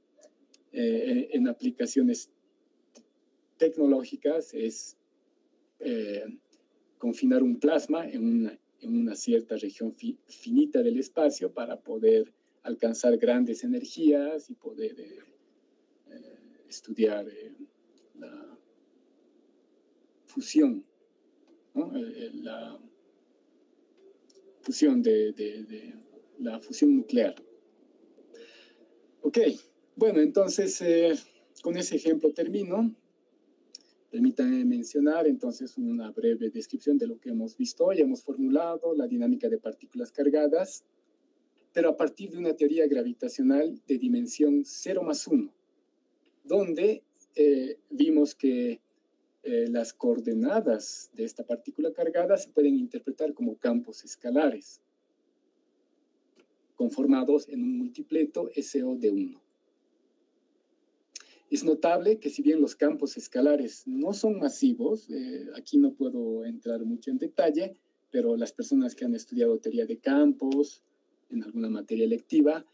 en aplicaciones tecnológicas es confinar un plasma en una cierta región finita del espacio para poder alcanzar grandes energías y poder estudiar la fusión, ¿no?, la fusión la fusión nuclear. Ok, bueno, entonces con ese ejemplo termino. Permítanme mencionar entonces una breve descripción de lo que hemos visto hoy. Hemos formulado la dinámica de partículas cargadas, pero a partir de una teoría gravitacional de dimensión 0 más 1, donde vimos que las coordenadas de esta partícula cargada se pueden interpretar como campos escalares, conformados en un multipleto SO de 1. Es notable que si bien los campos escalares no son masivos, aquí no puedo entrar mucho en detalle, pero las personas que han estudiado teoría de campos en alguna materia electiva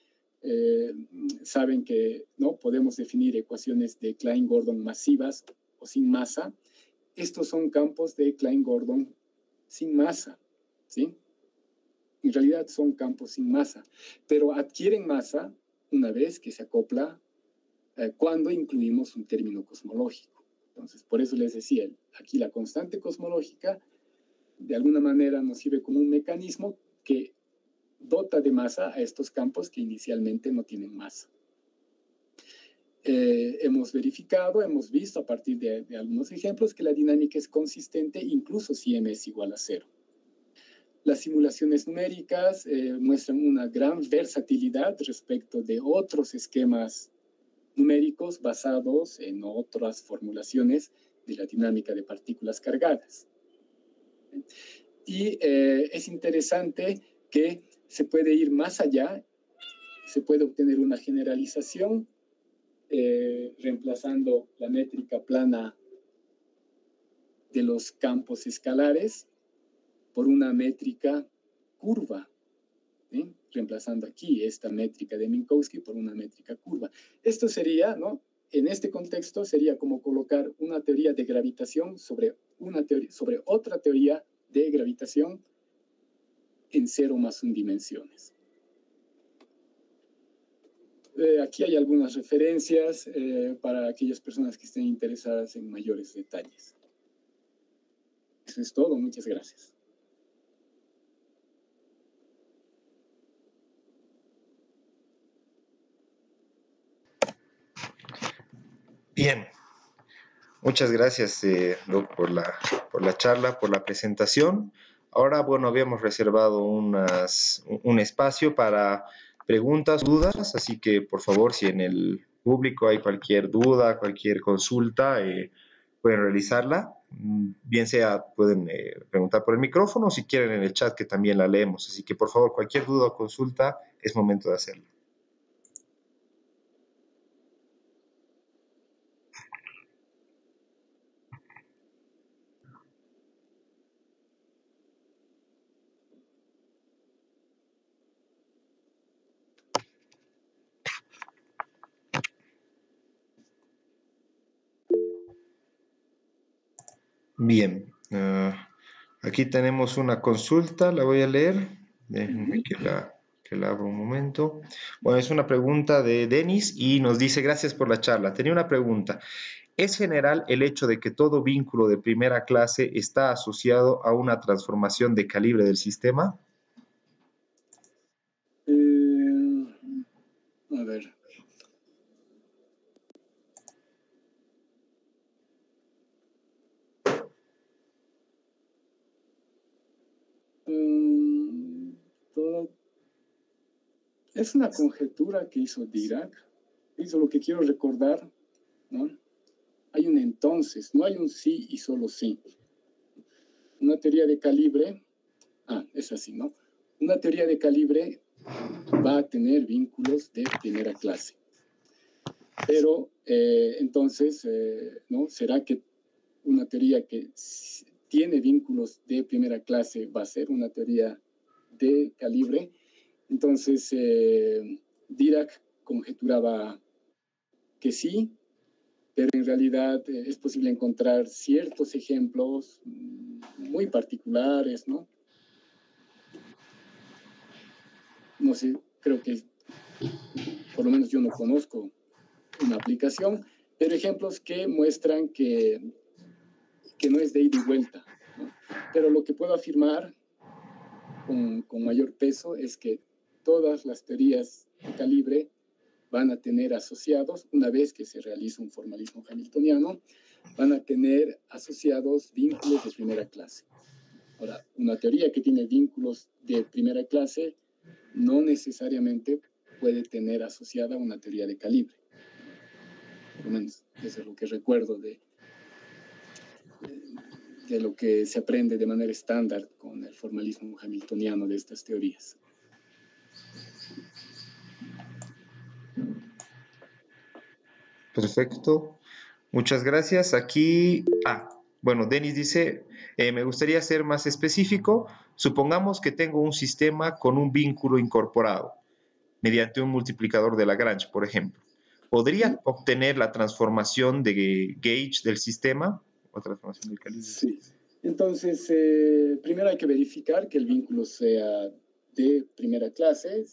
saben que no podemos definir ecuaciones de Klein-Gordon masivas o sin masa. Estos son campos de Klein-Gordon sin masa, ¿sí? En realidad son campos sin masa, pero adquieren masa una vez que se acopla cuando incluimos un término cosmológico. Entonces, por eso les decía, aquí la constante cosmológica de alguna manera nos sirve como un mecanismo que dota de masa a estos campos que inicialmente no tienen masa. Hemos verificado, hemos visto a partir de algunos ejemplos que la dinámica es consistente incluso si m es igual a 0. Las simulaciones numéricas muestran una gran versatilidad respecto de otros esquemas numéricos basados en otras formulaciones de la dinámica de partículas cargadas. Y es interesante que se puede ir más allá, se puede obtener una generalización reemplazando la métrica plana de los campos escalares por una métrica curva, ¿sí? Reemplazando aquí esta métrica de Minkowski por una métrica curva. Esto sería, ¿no? En este contexto sería como colocar una teoría de gravitación sobre otra teoría de gravitación en 0 más 1 dimensiones. Aquí hay algunas referencias para aquellas personas que estén interesadas en mayores detalles. Eso es todo, muchas gracias. Bien, muchas gracias, Doc, por la charla, por la presentación. Ahora, bueno, habíamos reservado un espacio para preguntas, dudas, así que por favor, si en el público hay cualquier duda, cualquier consulta, pueden realizarla. Bien sea, pueden preguntar por el micrófono o si quieren en el chat que también la leemos. Así que por favor, cualquier duda o consulta, es momento de hacerlo. Bien, aquí tenemos una consulta, la voy a leer. Déjenme que la abro un momento. Bueno, es una pregunta de Denis y nos dice, gracias por la charla. Tenía una pregunta. ¿Es general el hecho de que todo vínculo de primera clase está asociado a una transformación de calibre del sistema? A ver. Es una conjetura que hizo Dirac. Hizo lo que quiero recordar, ¿no? Hay un entonces, no hay un sí y solo sí. Una teoría de calibre, es así, ¿no? Una teoría de calibre va a tener vínculos de primera clase. Pero entonces, ¿no? ¿Será que una teoría que tiene vínculos de primera clase va a ser una teoría de calibre? Entonces, Dirac conjeturaba que sí, pero en realidad es posible encontrar ciertos ejemplos muy particulares, ¿no? No sé, creo que por lo menos yo no conozco una aplicación, pero ejemplos que muestran que no es de ida y vuelta, ¿no? Pero lo que puedo afirmar con mayor peso es que todas las teorías de calibre van a tener asociados, una vez que se realiza un formalismo hamiltoniano, van a tener asociados vínculos de primera clase. Ahora, una teoría que tiene vínculos de primera clase no necesariamente puede tener asociada una teoría de calibre. Por lo menos eso es lo que recuerdo de lo que se aprende de manera estándar con el formalismo hamiltoniano de estas teorías. Perfecto. Muchas gracias. Aquí, bueno, Denis dice, me gustaría ser más específico. Supongamos que tengo un sistema con un vínculo incorporado mediante un multiplicador de Lagrange, por ejemplo. ¿Podría obtener la transformación de gauge del sistema o transformación del calibre? Sí. Entonces, primero hay que verificar que el vínculo sea de primera clase.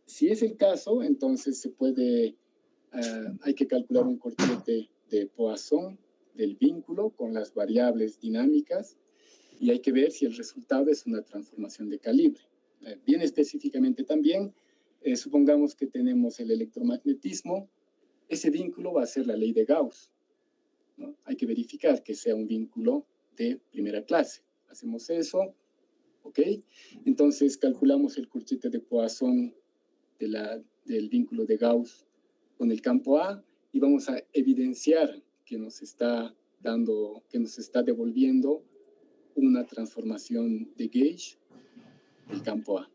Si es el caso, entonces se puede, hay que calcular un corchete de Poisson del vínculo con las variables dinámicas y hay que ver si el resultado es una transformación de calibre. Bien específicamente también, supongamos que tenemos el electromagnetismo, ese vínculo va a ser la ley de Gauss, ¿no? Hay que verificar que sea un vínculo de primera clase. Hacemos eso, ¿ok? Entonces calculamos el corchete de Poisson del vínculo de Gauss con el campo A y vamos a evidenciar que nos está devolviendo una transformación de gauge del campo A.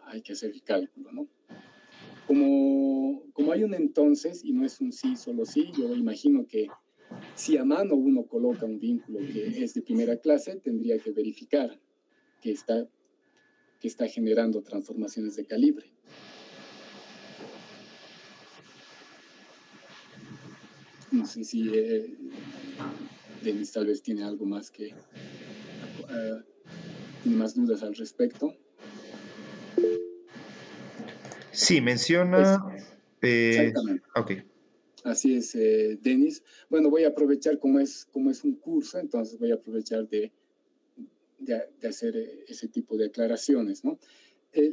Hay que hacer el cálculo, ¿no? Como hay un entonces y no es un sí, solo sí, yo imagino que si a mano uno coloca un vínculo que es de primera clase, tendría que verificar que está generando transformaciones de calibre. No sé si Denis tal vez tiene algo más tiene más dudas al respecto. Sí, menciona... Exactamente. Ok. Así es, Denis. Bueno, voy a aprovechar como es un curso, entonces voy a aprovechar de hacer ese tipo de aclaraciones, ¿no?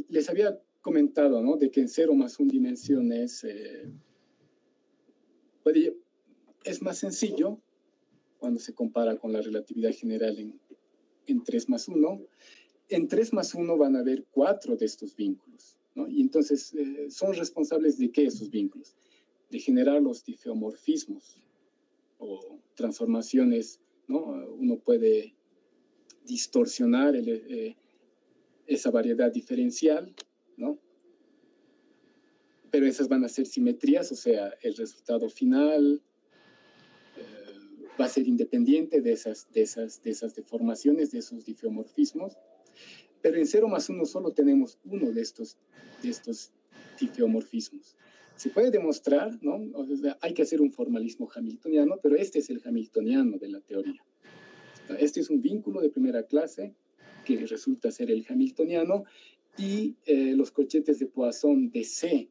Les había comentado, ¿no? De que en 0 más 1 dimensiones es más sencillo cuando se compara con la relatividad general en 3 más 1. En 3 más 1 van a haber 4 de estos vínculos, ¿no? Y entonces, ¿son responsables de qué esos vínculos? De generar los difeomorfismos o transformaciones, ¿no? Uno puede distorsionar esa variedad diferencial, ¿no? Pero esas van a ser simetrías, o sea, el resultado final va a ser independiente de esas deformaciones, de esos difeomorfismos. Pero en 0 más 1 solo tenemos uno de estos difeomorfismos. Se puede demostrar, ¿no? O sea, hay que hacer un formalismo hamiltoniano, pero este es el hamiltoniano de la teoría. Este es un vínculo de primera clase que resulta ser el hamiltoniano y los corchetes de Poisson de C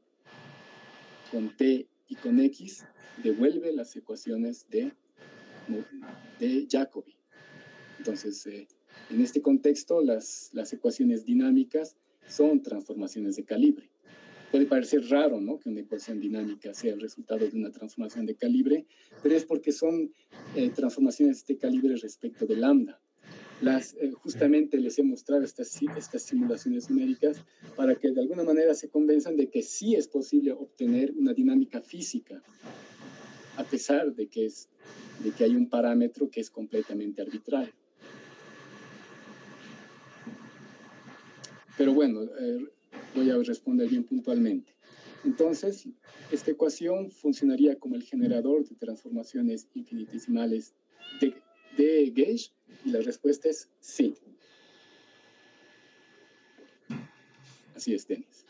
con T y con X devuelve las ecuaciones de Jacobi. Entonces, en este contexto, las ecuaciones dinámicas son transformaciones de calibre. Puede parecer raro, ¿no?, que una ecuación dinámica sea el resultado de una transformación de calibre, pero es porque son transformaciones de calibre respecto de lambda. Justamente les he mostrado estas simulaciones numéricas para que de alguna manera se convenzan de que sí es posible obtener una dinámica física, a pesar de que hay un parámetro que es completamente arbitrario. Pero bueno, voy a responder bien puntualmente. Entonces, esta ecuación funcionaría como el generador de transformaciones infinitesimales de gauge, y la respuesta es sí. Así es, Denis.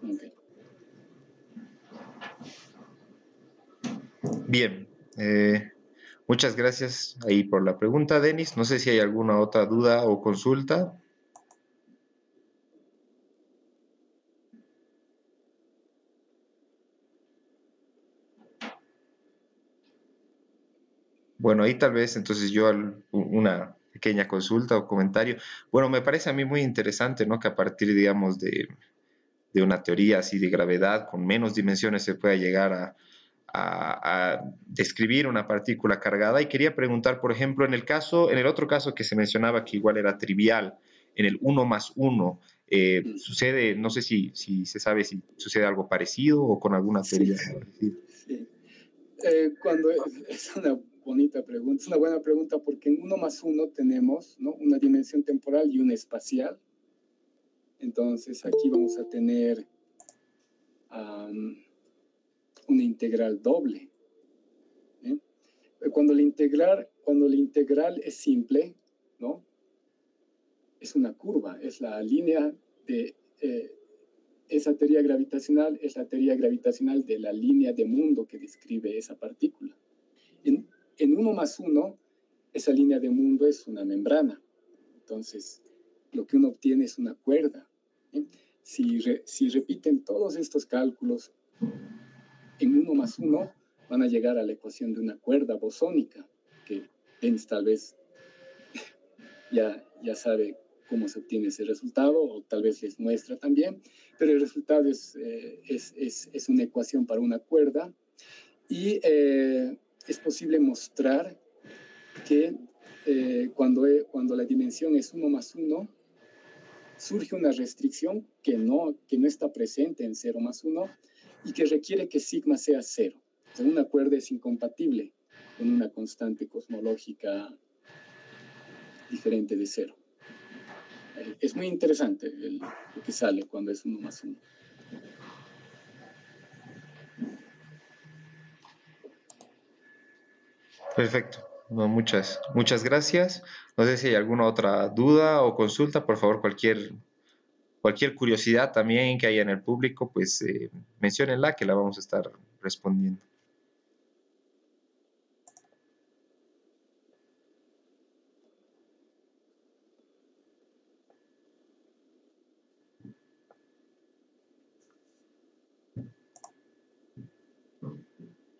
Okay. Bien. Muchas gracias ahí por la pregunta, Denis. No sé si hay alguna otra duda o consulta. Bueno, ahí tal vez entonces yo una pequeña consulta o comentario. Bueno, me parece a mí muy interesante, ¿no? Que a partir, digamos, de una teoría así de gravedad con menos dimensiones se pueda llegar a describir una partícula cargada. Y quería preguntar, por ejemplo, en el otro caso que se mencionaba que igual era trivial, en el uno más uno, Mm. sucede, no sé si se sabe si sucede algo parecido o con alguna Sí, teoría parecida. sí. Cuando es una bonita pregunta, es una buena pregunta porque en 1 más 1 tenemos, ¿no?, una dimensión temporal y una espacial. Entonces aquí vamos a tener una integral doble. ¿Eh? Cuando la integral es simple, ¿no?, es una curva, es la línea de esa teoría gravitacional, es la teoría gravitacional de la línea de mundo que describe esa partícula. En 1 más 1, esa línea de mundo es una membrana. Entonces, lo que uno obtiene es una cuerda. Si repiten todos estos cálculos en 1 más 1, van a llegar a la ecuación de una cuerda bosónica, que Lenz tal vez ya sabe cómo se obtiene ese resultado, o tal vez les muestra también, pero el resultado es una ecuación para una cuerda, y es posible mostrar que cuando la dimensión es 1 más 1, surge una restricción que no está presente en 0 más 1 y que requiere que sigma sea 0. O sea, una cuerda es incompatible con una constante cosmológica diferente de 0. Es muy interesante lo que sale cuando es 1 más 1. Perfecto. No, muchas gracias. No sé si hay alguna otra duda o consulta, por favor, cualquier curiosidad también que haya en el público, pues menciónenla que la vamos a estar respondiendo.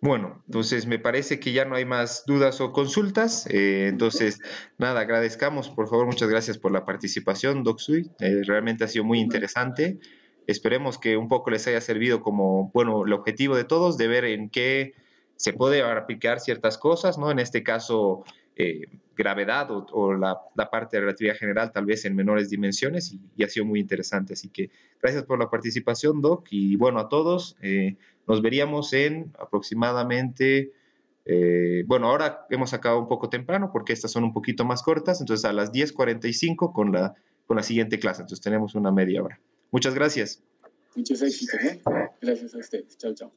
Bueno, entonces me parece que ya no hay más dudas o consultas. Entonces, nada, agradezcamos, por favor, muchas gracias por la participación, Doc Sui. Realmente ha sido muy interesante. Esperemos que un poco les haya servido como, bueno, el objetivo de todos, de ver en qué se puede aplicar ciertas cosas, ¿no? En este caso, gravedad o la parte de relatividad general, tal vez en menores dimensiones, y ha sido muy interesante. Así que gracias por la participación, Doc, y bueno, a todos. Nos veríamos en aproximadamente, bueno, ahora hemos acabado un poco temprano porque estas son un poquito más cortas, entonces a las 10:45 con la siguiente clase, entonces tenemos una media hora. Muchas gracias. Muchos éxitos, ¿eh? Gracias a ustedes. Chao, chao.